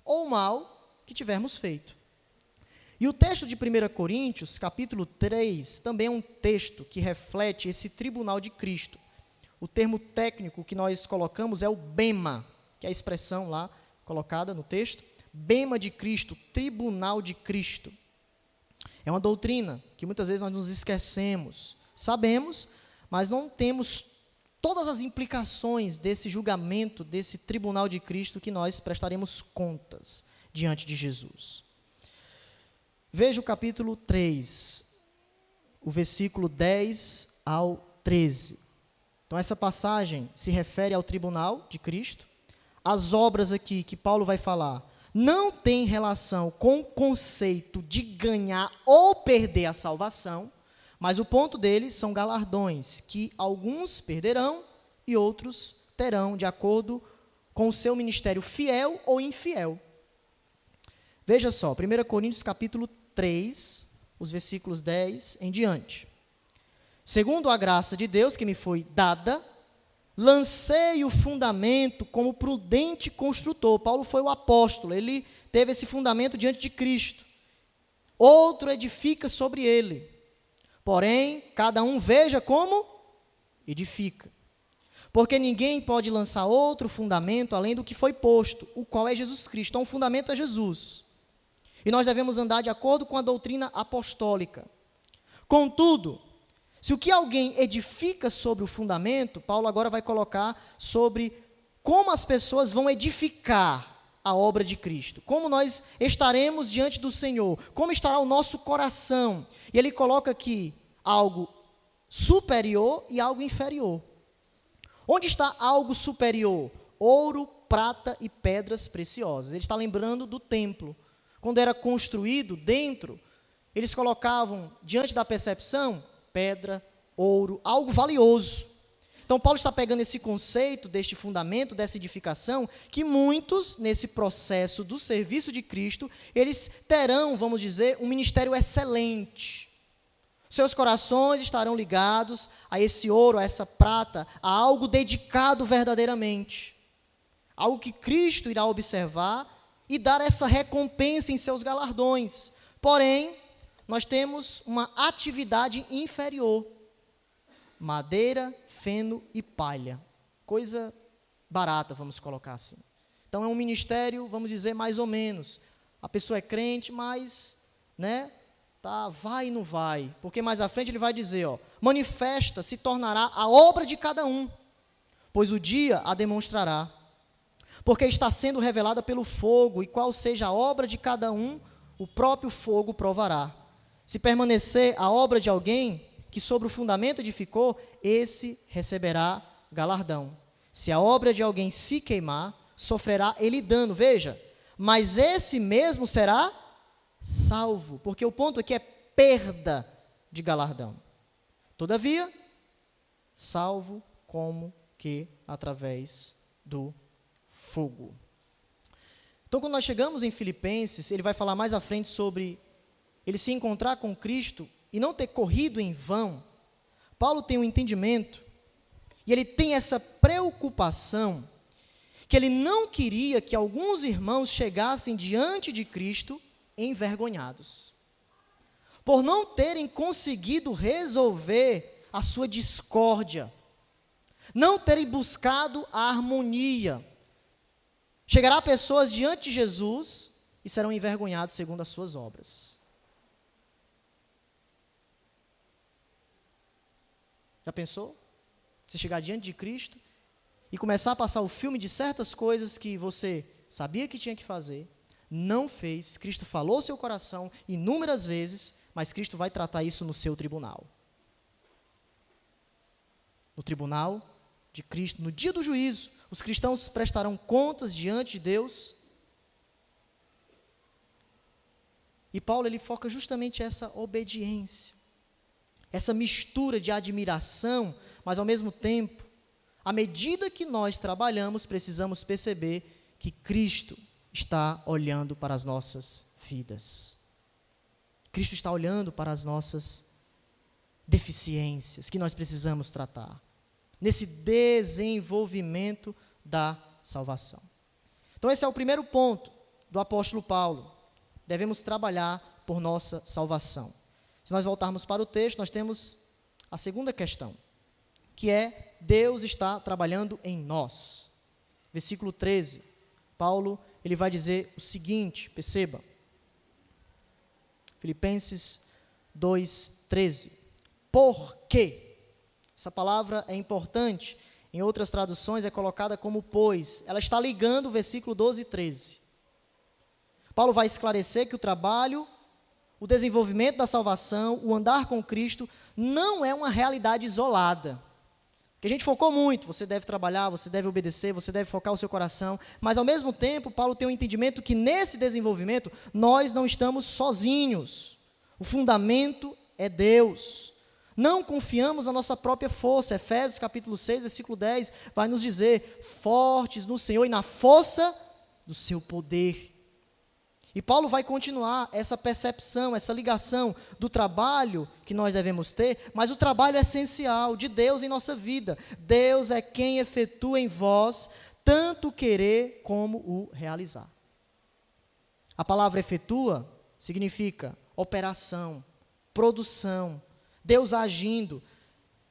ou o mal que tivermos feito. E o texto de 1 Coríntios, capítulo 3, também é um texto que reflete esse tribunal de Cristo. O termo técnico que nós colocamos é o bema, que é a expressão lá colocada no texto, bema de Cristo, tribunal de Cristo. É uma doutrina que muitas vezes nós nos esquecemos, sabemos, mas não temos todas as implicações desse julgamento, desse tribunal de Cristo que nós prestaremos contas diante de Jesus. Veja o capítulo 3, o versículo 10 ao 13. Então, essa passagem se refere ao tribunal de Cristo. As obras aqui que Paulo vai falar não tem relação com o conceito de ganhar ou perder a salvação, mas o ponto dele são galardões, que alguns perderão e outros terão, de acordo com o seu ministério fiel ou infiel. Veja só, 1 Coríntios capítulo 3, os versículos 10 em diante. Segundo a graça de Deus que me foi dada, lancei o fundamento como prudente construtor. Paulo foi o apóstolo, ele teve esse fundamento diante de Cristo. Outro edifica sobre ele. Porém, cada um veja como edifica. Porque ninguém pode lançar outro fundamento além do que foi posto, o qual é Jesus Cristo. Então, o fundamento é Jesus. E nós devemos andar de acordo com a doutrina apostólica. Contudo, se o que alguém edifica sobre o fundamento, Paulo agora vai colocar sobre como as pessoas vão edificar a obra de Cristo, como nós estaremos diante do Senhor, como estará o nosso coração. E ele coloca aqui algo superior e algo inferior. Onde está algo superior? Ouro, prata e pedras preciosas. Ele está lembrando do templo. Quando era construído dentro, eles colocavam diante da percepção pedra, ouro, algo valioso. Então Paulo está pegando esse conceito deste fundamento, dessa edificação, que muitos, nesse processo do serviço de Cristo, eles terão, vamos dizer, um ministério excelente. Seus corações estarão ligados a esse ouro, a essa prata, a algo dedicado verdadeiramente. Algo que Cristo irá observar e dar essa recompensa em seus galardões. Porém, nós temos uma atividade inferior. Madeira, feno e palha. Coisa barata, vamos colocar assim. Então é um ministério, vamos dizer, mais ou menos. A pessoa é crente, mas, tá, vai e não vai. Porque mais à frente ele vai dizer, manifesta, se tornará a obra de cada um, pois o dia a demonstrará. Porque está sendo revelada pelo fogo, e qual seja a obra de cada um, o próprio fogo provará. Se permanecer a obra de alguém que sobre o fundamento edificou, esse receberá galardão. Se a obra de alguém se queimar, sofrerá ele dano, veja, mas esse mesmo será salvo, porque o ponto aqui é perda de galardão. Todavia, salvo como que através do fogo. Então, quando nós chegamos em Filipenses, ele vai falar mais à frente sobre ele se encontrar com Cristo e não ter corrido em vão. Paulo tem um entendimento e ele tem essa preocupação que ele não queria que alguns irmãos chegassem diante de Cristo envergonhados, por não terem conseguido resolver a sua discórdia, não terem buscado a harmonia. Chegará pessoas diante de Jesus e serão envergonhados segundo as suas obras. Já pensou? Você chegar diante de Cristo e começar a passar o filme de certas coisas que você sabia que tinha que fazer, não fez, Cristo falou ao seu coração inúmeras vezes, mas Cristo vai tratar isso no seu tribunal. No tribunal de Cristo, no dia do juízo, os cristãos prestarão contas diante de Deus. E Paulo, ele foca justamente essa obediência, essa mistura de admiração, mas ao mesmo tempo, à medida que nós trabalhamos, precisamos perceber que Cristo está olhando para as nossas vidas. Cristo está olhando para as nossas deficiências que nós precisamos tratar, nesse desenvolvimento da salvação. Então esse é o primeiro ponto do apóstolo Paulo. Devemos trabalhar por nossa salvação. Se nós voltarmos para o texto, nós temos a segunda questão, que é Deus está trabalhando em nós. Versículo 13, Paulo, ele vai dizer o seguinte, perceba, Filipenses 2:13, porque, essa palavra é importante, em outras traduções é colocada como pois, ela está ligando o versículo 12 e 13. Paulo vai esclarecer que o trabalho, o desenvolvimento da salvação, o andar com Cristo, não é uma realidade isolada. Que a gente focou muito, você deve trabalhar, você deve obedecer, você deve focar o seu coração, mas ao mesmo tempo, Paulo tem um entendimento que nesse desenvolvimento, nós não estamos sozinhos. O fundamento é Deus. Não confiamos na nossa própria força. Efésios capítulo 6, versículo 10, vai nos dizer, fortes no Senhor e na força do seu poder. E Paulo vai continuar essa percepção, essa ligação do trabalho que nós devemos ter, mas o trabalho essencial de Deus em nossa vida. Deus é quem efetua em vós tanto o querer como o realizar. A palavra efetua significa operação, produção, Deus agindo.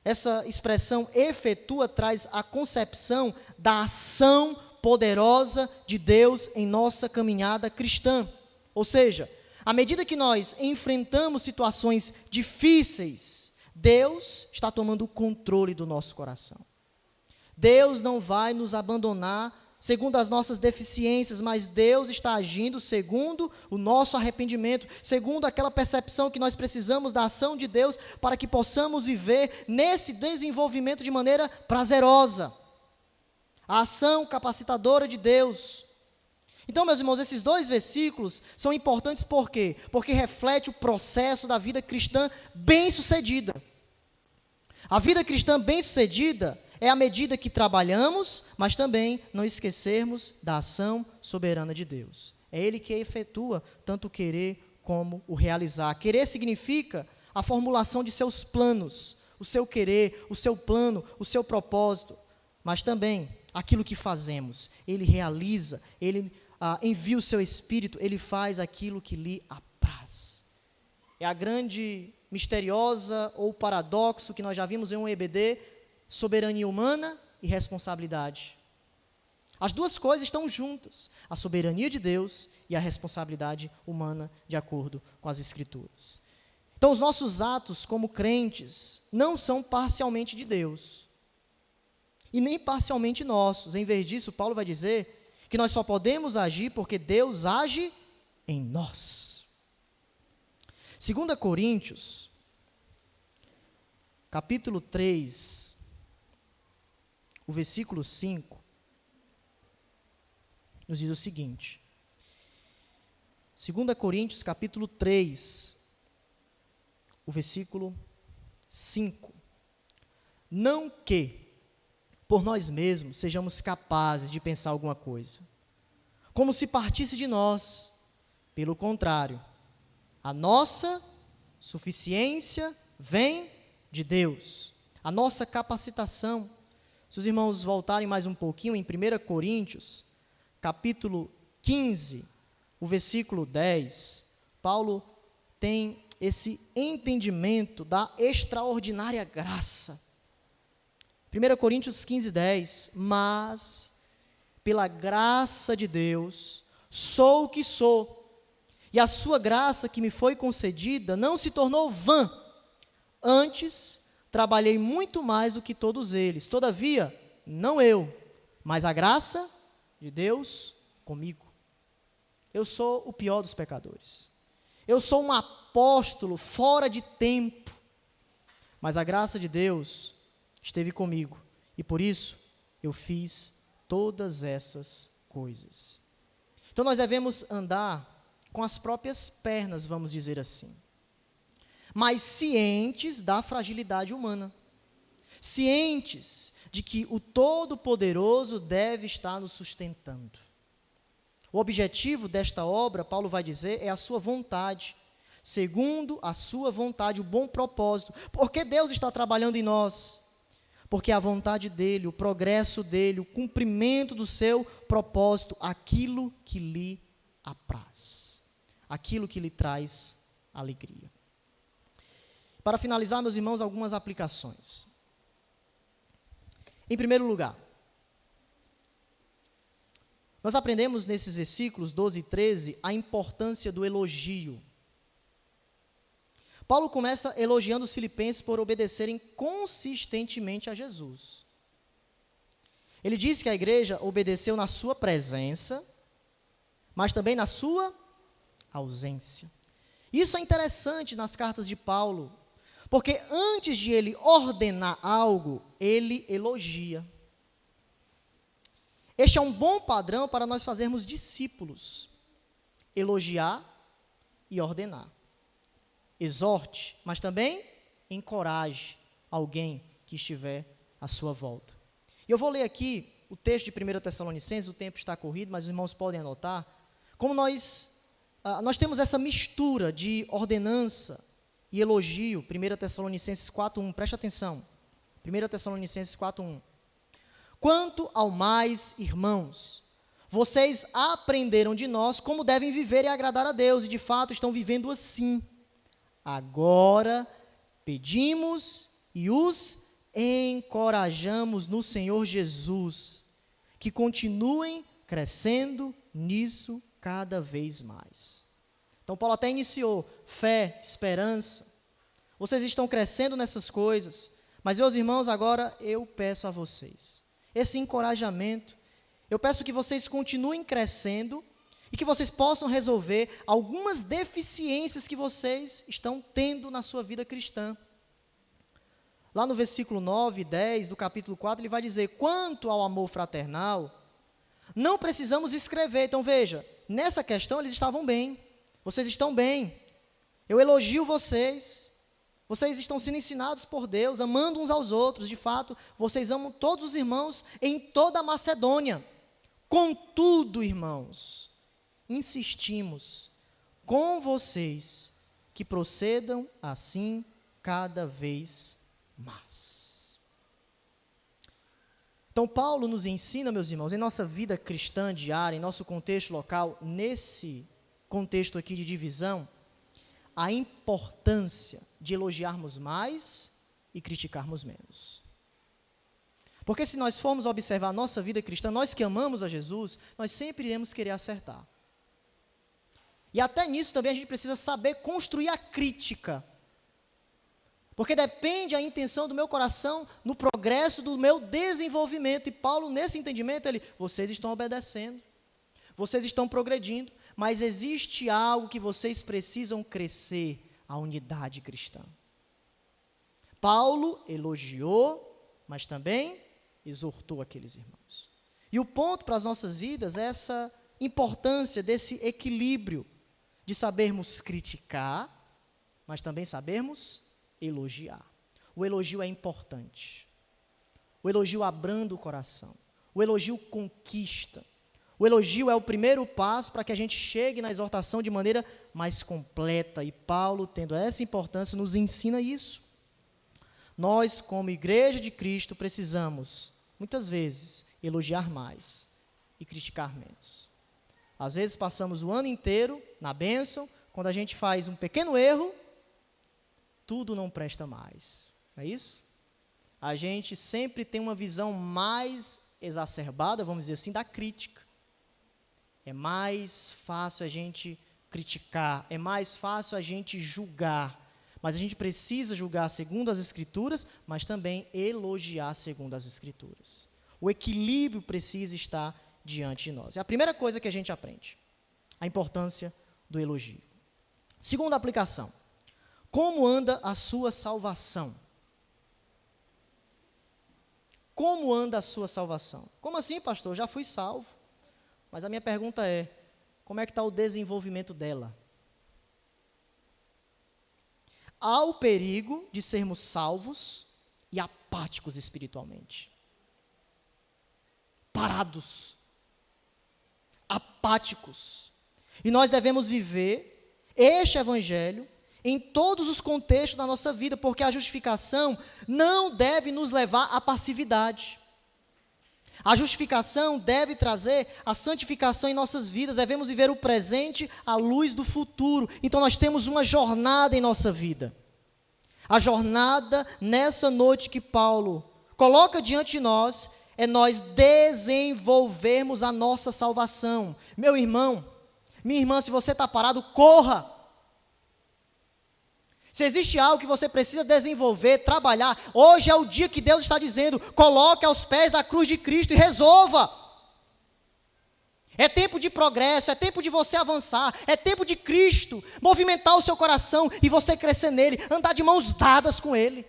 Essa expressão efetua traz a concepção da ação poderosa de Deus em nossa caminhada cristã. Ou seja, À medida que nós enfrentamos situações difíceis, Deus está tomando o controle do nosso coração. Deus não vai nos abandonar segundo as nossas deficiências, mas Deus está agindo segundo o nosso arrependimento, segundo aquela percepção que nós precisamos da ação de Deus para que possamos viver nesse desenvolvimento de maneira prazerosa. A ação capacitadora de Deus. Então, meus irmãos, esses 2 versículos são importantes por quê? Porque reflete o processo da vida cristã bem-sucedida. A vida cristã bem-sucedida é à medida que trabalhamos, mas também não esquecermos da ação soberana de Deus. É Ele que efetua tanto o querer como o realizar. Querer significa a formulação de seus planos, o seu querer, o seu plano, o seu propósito, mas também aquilo que fazemos. Ele realiza, Ele envia o seu Espírito, Ele faz aquilo que lhe apraz. É a grande, misteriosa ou paradoxo que nós já vimos em um EBD, soberania humana e responsabilidade. As duas coisas estão juntas, a soberania de Deus e a responsabilidade humana, de acordo com as Escrituras. Então, os nossos atos como crentes não são parcialmente de Deus e nem parcialmente nossos. Em vez disso, Paulo vai dizer que nós só podemos agir porque Deus age em nós. 2 Coríntios, capítulo 3, o versículo 5, nos diz o seguinte. 2 Coríntios, capítulo 3, o versículo 5. Não que, por nós mesmos, sejamos capazes de pensar alguma coisa, como se partisse de nós. Pelo contrário, a nossa suficiência vem de Deus. A nossa capacitação. Se os irmãos voltarem mais um pouquinho em 1 Coríntios, capítulo 15, o versículo 10, Paulo tem esse entendimento da extraordinária graça. 1 Coríntios 15, 10, mas pela graça de Deus sou o que sou, e a sua graça que me foi concedida não se tornou vã, antes trabalhei muito mais do que todos eles. Todavia, não eu, mas a graça de Deus comigo. Eu sou o pior dos pecadores. Eu sou um apóstolo fora de tempo. Mas a graça de Deus esteve comigo. E por isso, eu fiz todas essas coisas. Então, nós devemos andar com as próprias pernas, vamos dizer assim, mas cientes da fragilidade humana, cientes de que o Todo-Poderoso deve estar nos sustentando. O objetivo desta obra, Paulo vai dizer, é a sua vontade, segundo a sua vontade, o bom propósito. Por que Deus está trabalhando em nós? Porque a vontade dele, o progresso dele, o cumprimento do seu propósito, aquilo que lhe apraz, aquilo que lhe traz alegria. Para finalizar, meus irmãos, algumas aplicações. Em primeiro lugar, nós aprendemos nesses versículos 12 e 13 a importância do elogio. Paulo começa elogiando os filipenses por obedecerem consistentemente a Jesus. Ele diz que a igreja obedeceu na sua presença, mas também na sua ausência. Isso é interessante nas cartas de Paulo, porque antes de ele ordenar algo, ele elogia. Este é um bom padrão para nós fazermos discípulos. Elogiar e ordenar. Exorte, mas também encoraje alguém que estiver à sua volta. E eu vou ler aqui o texto de 1 Tessalonicenses, o tempo está corrido, mas os irmãos podem anotar, como nós temos essa mistura de ordenança e elogio. 1 Tessalonicenses 4:1, preste atenção. 1 Tessalonicenses 4:1. Quanto ao mais, irmãos, vocês aprenderam de nós como devem viver e agradar a Deus, e de fato estão vivendo assim. Agora pedimos e os encorajamos no Senhor Jesus, que continuem crescendo nisso cada vez mais. Então, Paulo até iniciou fé, esperança. Vocês estão crescendo nessas coisas. Mas, meus irmãos, agora eu peço a vocês esse encorajamento. Eu peço que vocês continuem crescendo e que vocês possam resolver algumas deficiências que vocês estão tendo na sua vida cristã. Lá no versículo 9 e 10 do capítulo 4, ele vai dizer: quanto ao amor fraternal, não precisamos escrever. Então veja, nessa questão eles estavam bem, vocês estão bem, eu elogio vocês, vocês estão sendo ensinados por Deus, amando uns aos outros, de fato, vocês amam todos os irmãos em toda a Macedônia. Contudo, irmãos, insistimos com vocês que procedam assim cada vez mais. Então, Paulo nos ensina, meus irmãos, em nossa vida cristã diária, em nosso contexto local, nesse contexto aqui de divisão, a importância de elogiarmos mais e criticarmos menos. Porque se nós formos observar a nossa vida cristã, nós que amamos a Jesus, nós sempre iremos querer acertar. E até nisso também a gente precisa saber construir a crítica. Porque depende a intenção do meu coração no progresso do meu desenvolvimento. E Paulo, nesse entendimento, vocês estão obedecendo, vocês estão progredindo, mas existe algo que vocês precisam crescer, a unidade cristã. Paulo elogiou, mas também exortou aqueles irmãos. E o ponto para as nossas vidas é essa importância desse equilíbrio, de sabermos criticar, mas também sabermos elogiar. O elogio é importante. O elogio abranda o coração. O elogio conquista. O elogio é o primeiro passo para que a gente chegue na exortação de maneira mais completa. E Paulo, tendo essa importância, nos ensina isso. Nós, como igreja de Cristo, precisamos, muitas vezes, elogiar mais e criticar menos. Às vezes passamos o ano inteiro na bênção, quando a gente faz um pequeno erro, tudo não presta mais. Não é isso? A gente sempre tem uma visão mais exacerbada, vamos dizer assim, da crítica. É mais fácil a gente criticar, é mais fácil a gente julgar. Mas a gente precisa julgar segundo as Escrituras, mas também elogiar segundo as Escrituras. O equilíbrio precisa estar diante de nós. É a primeira coisa que a gente aprende, a importância do elogio. Segunda aplicação, como anda a sua salvação? Como anda a sua salvação? Como assim, pastor? Já fui salvo. Mas a minha pergunta é, como é que está o desenvolvimento dela? Há o perigo de sermos salvos e apáticos espiritualmente. Parados. Apáticos. E nós devemos viver este evangelho em todos os contextos da nossa vida, porque a justificação não deve nos levar à passividade. A justificação deve trazer a santificação em nossas vidas, devemos viver o presente à luz do futuro. Então nós temos uma jornada em nossa vida. A jornada nessa noite que Paulo coloca diante de nós, é nós desenvolvermos a nossa salvação. Meu irmão, minha irmã, se você está parado, corra. Se existe algo que você precisa desenvolver, trabalhar, hoje é o dia que Deus está dizendo, coloque aos pés da cruz de Cristo e resolva. É tempo de progresso, é tempo de você avançar, é tempo de Cristo movimentar o seu coração e você crescer nele, andar de mãos dadas com Ele.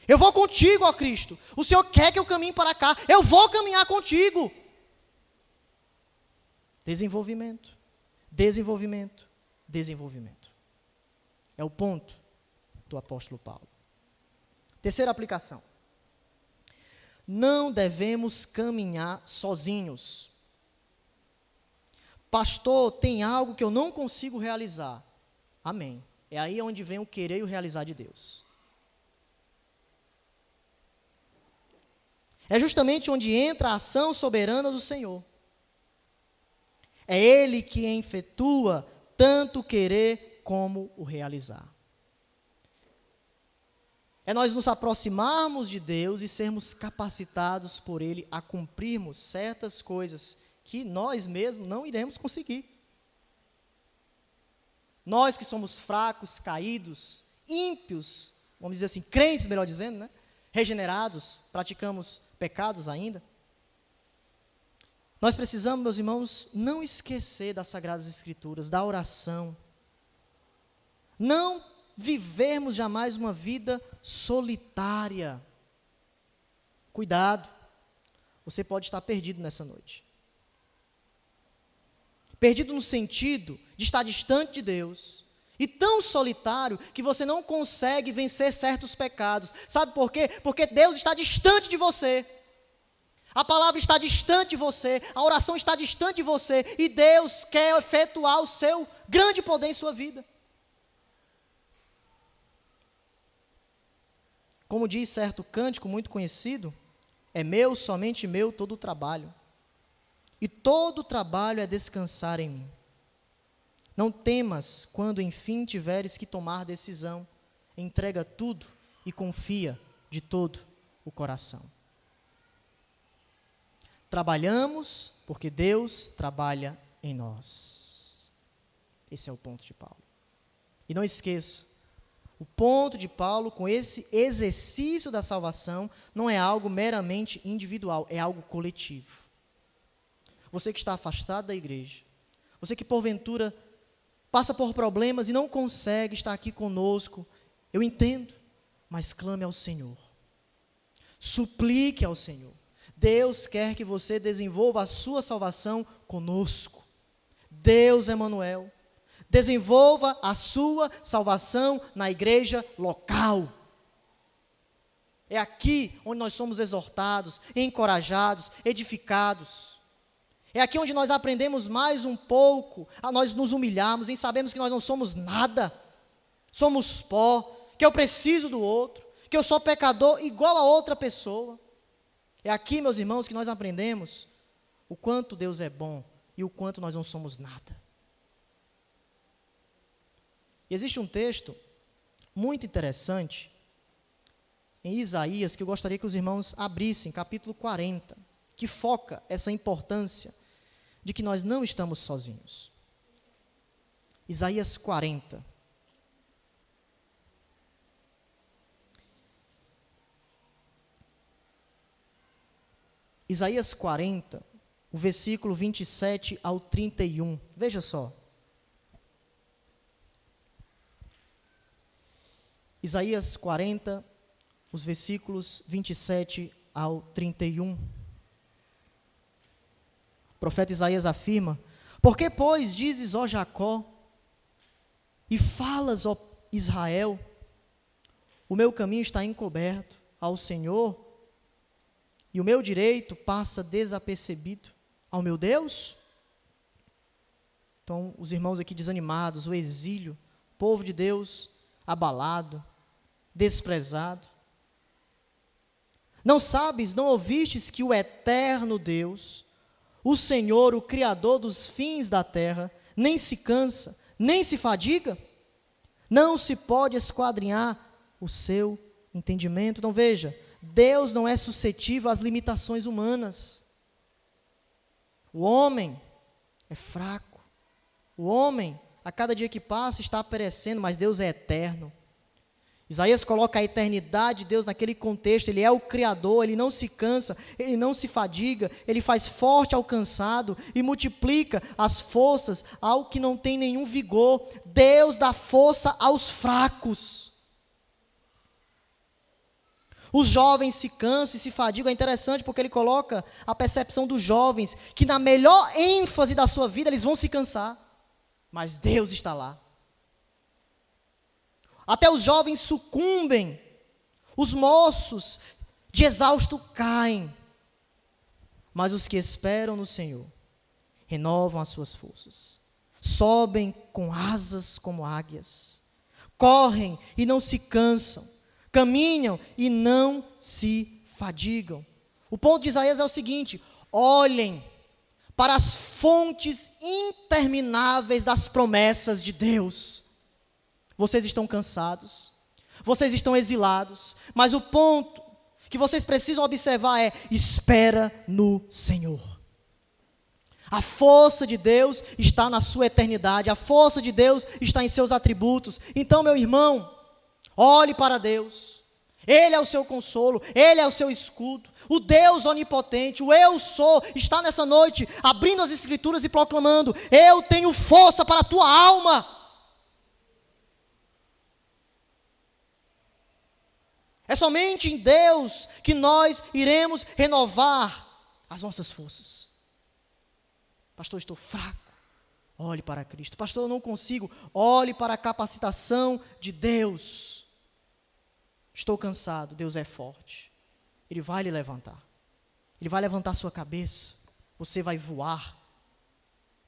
Eu vou contigo, ó Cristo. O Senhor quer que eu caminhe para cá, eu vou caminhar contigo. Desenvolvimento, desenvolvimento, desenvolvimento. É o ponto do apóstolo Paulo. Terceira aplicação. Não devemos caminhar sozinhos. Pastor, tem algo que eu não consigo realizar. Amém. É aí onde vem o querer e o realizar de Deus. É justamente onde entra a ação soberana do Senhor. É Ele que efetua tanto o querer como o realizar. É nós nos aproximarmos de Deus e sermos capacitados por Ele a cumprirmos certas coisas que nós mesmos não iremos conseguir. nós que somos fracos, caídos, ímpios, vamos dizer assim, crentes, melhor dizendo, né? Regenerados, praticamos pecados ainda. Nós precisamos, meus irmãos, não esquecer das Sagradas Escrituras, da oração. Não vivermos jamais uma vida solitária. Cuidado, você pode estar perdido nessa noite. Perdido no sentido de estar distante de Deus, e tão solitário que você não consegue vencer certos pecados. Sabe por quê? Porque Deus está distante de você. A palavra está distante de você, a oração está distante de você, e Deus quer efetuar o seu grande poder em sua vida. Como diz certo cântico muito conhecido, é meu, somente meu, todo o trabalho. E todo o trabalho é descansar em mim. Não temas quando enfim tiveres que tomar decisão. Entrega tudo e confia de todo o coração. Trabalhamos porque Deus trabalha em nós. Esse é o ponto de Paulo. E não esqueça, o ponto de Paulo com esse exercício da salvação não é algo meramente individual, é algo coletivo. Você que está afastado da igreja, você que porventura passa por problemas e não consegue estar aqui conosco, eu entendo, mas clame ao Senhor. Suplique ao Senhor. Deus quer que você desenvolva a sua salvação conosco. Deus Emanuel, desenvolva a sua salvação na igreja local. É aqui onde nós somos exortados, encorajados, edificados. É aqui onde nós aprendemos mais um pouco a nós nos humilharmos, em sabermos que nós não somos nada, somos pó, que eu preciso do outro, que eu sou pecador igual a outra pessoa. É aqui, meus irmãos, que nós aprendemos o quanto Deus é bom e o quanto nós não somos nada. E existe um texto muito interessante em Isaías que eu gostaria que os irmãos abrissem, capítulo 40, que foca essa importância de que nós não estamos sozinhos. Isaías 40. Isaías 40, o versículo 27 ao 31. Veja só. Isaías 40, os versículos 27 ao 31. O profeta Isaías afirma: Por que, pois, dizes, ó Jacó, e falas, ó Israel, o meu caminho está encoberto ao Senhor, e o meu direito passa desapercebido ao meu Deus? Então, os irmãos aqui desanimados, o exílio, o povo de Deus abalado, desprezado. Não sabes, não ouvistes que o eterno Deus, o Senhor, o Criador dos fins da terra, nem se cansa, nem se fadiga? Não se pode esquadrinhar o seu entendimento. Então veja, Deus não é suscetível às limitações humanas. O homem é fraco. O homem, a cada dia que passa, está perecendo, mas Deus é eterno. Isaías coloca a eternidade de Deus naquele contexto. Ele é o Criador, Ele não se cansa, Ele não se fadiga, Ele faz forte ao cansado e multiplica as forças ao que não tem nenhum vigor. Deus dá força aos fracos. Os jovens se cansam e se fadigam. É interessante porque ele coloca a percepção dos jovens, que na melhor ênfase da sua vida eles vão se cansar, mas Deus está lá. Até os jovens sucumbem, os moços de exausto caem, mas os que esperam no Senhor renovam as suas forças, sobem com asas como águias, correm e não se cansam, caminham e não se fadigam. O ponto de Isaías é o seguinte: olhem para as fontes intermináveis das promessas de Deus. Vocês estão cansados, vocês estão exilados, mas o ponto que vocês precisam observar é: espera no Senhor. A força de Deus está na sua eternidade, a força de Deus está em seus atributos. Então, meu irmão, olhe para Deus. Ele é o seu consolo, Ele é o seu escudo. O Deus onipotente, o Eu Sou, está nessa noite abrindo as Escrituras e proclamando: eu tenho força para a tua alma. É somente em Deus que nós iremos renovar as nossas forças. Pastor, estou fraco. Olhe para Cristo. Pastor, eu não consigo. Olhe para a capacitação de Deus. Estou cansado. Deus é forte. Ele vai lhe levantar. Ele vai levantar sua cabeça. Você vai voar.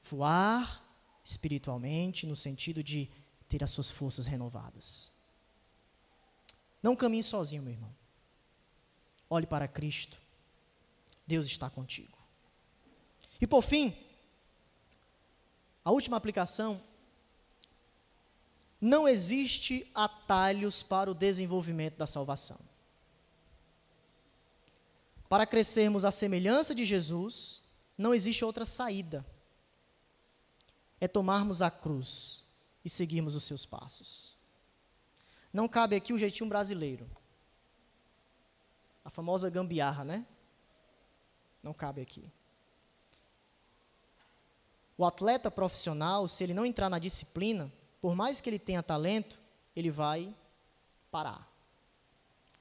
Voar espiritualmente, no sentido de ter as suas forças renovadas. Não caminhe sozinho, meu irmão. Olhe para Cristo. Deus está contigo. E por fim, a última aplicação: não existe atalhos para o desenvolvimento da salvação. Para crescermos à semelhança de Jesus, não existe outra saída. É tomarmos a cruz e seguirmos os seus passos. Não cabe aqui o jeitinho brasileiro. A famosa gambiarra, né? Não cabe aqui. O atleta profissional, se ele não entrar na disciplina, por mais que ele tenha talento, ele vai parar.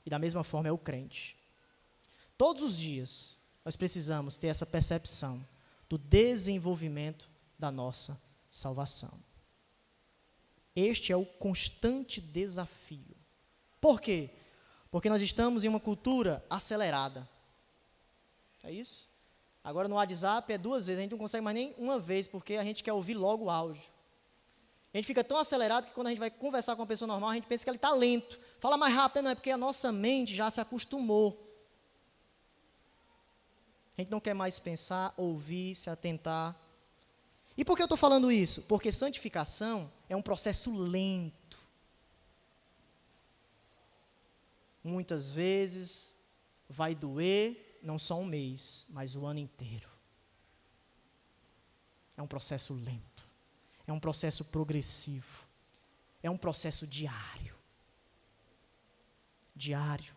E da mesma forma é o crente. Todos os dias, nós precisamos ter essa percepção do desenvolvimento da nossa salvação. Este é o constante desafio. Por quê? Porque nós estamos em uma cultura acelerada. É isso? Agora no WhatsApp é 2 vezes, a gente não consegue mais nem uma vez, porque a gente quer ouvir logo o áudio. A gente fica tão acelerado que quando a gente vai conversar com uma pessoa normal, a gente pensa que ele está lento. Fala mais rápido, não, é porque a nossa mente já se acostumou. A gente não quer mais pensar, ouvir, se atentar. E por que eu estou falando isso? Porque santificação é um processo lento. Muitas vezes vai doer, não só um mês, mas o ano inteiro. É um processo lento. É um processo progressivo. É um processo diário. Diário.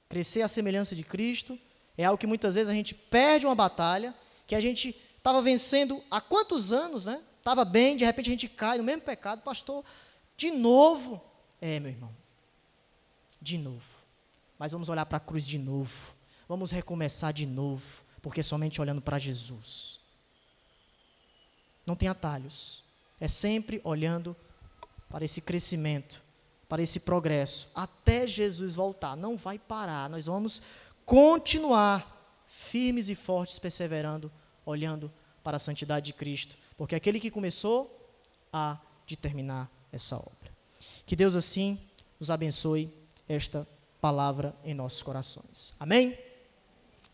Crescer à semelhança de Cristo é algo que muitas vezes a gente perde uma batalha, que a gente estava vencendo há quantos anos, né? Estava bem, de repente a gente cai no mesmo pecado. Pastor, de novo. Meu irmão, de novo. Mas vamos olhar para a cruz de novo. Vamos recomeçar de novo, porque somente olhando para Jesus. Não tem atalhos. É sempre olhando para esse crescimento, para esse progresso, até Jesus voltar. Não vai parar. Nós vamos continuar firmes e fortes, perseverando, olhando para a santidade de Cristo, porque aquele que começou há de terminar essa obra. Que Deus assim nos abençoe esta palavra em nossos corações. Amém?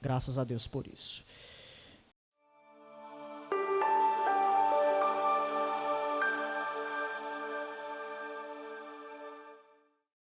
Graças a Deus por isso.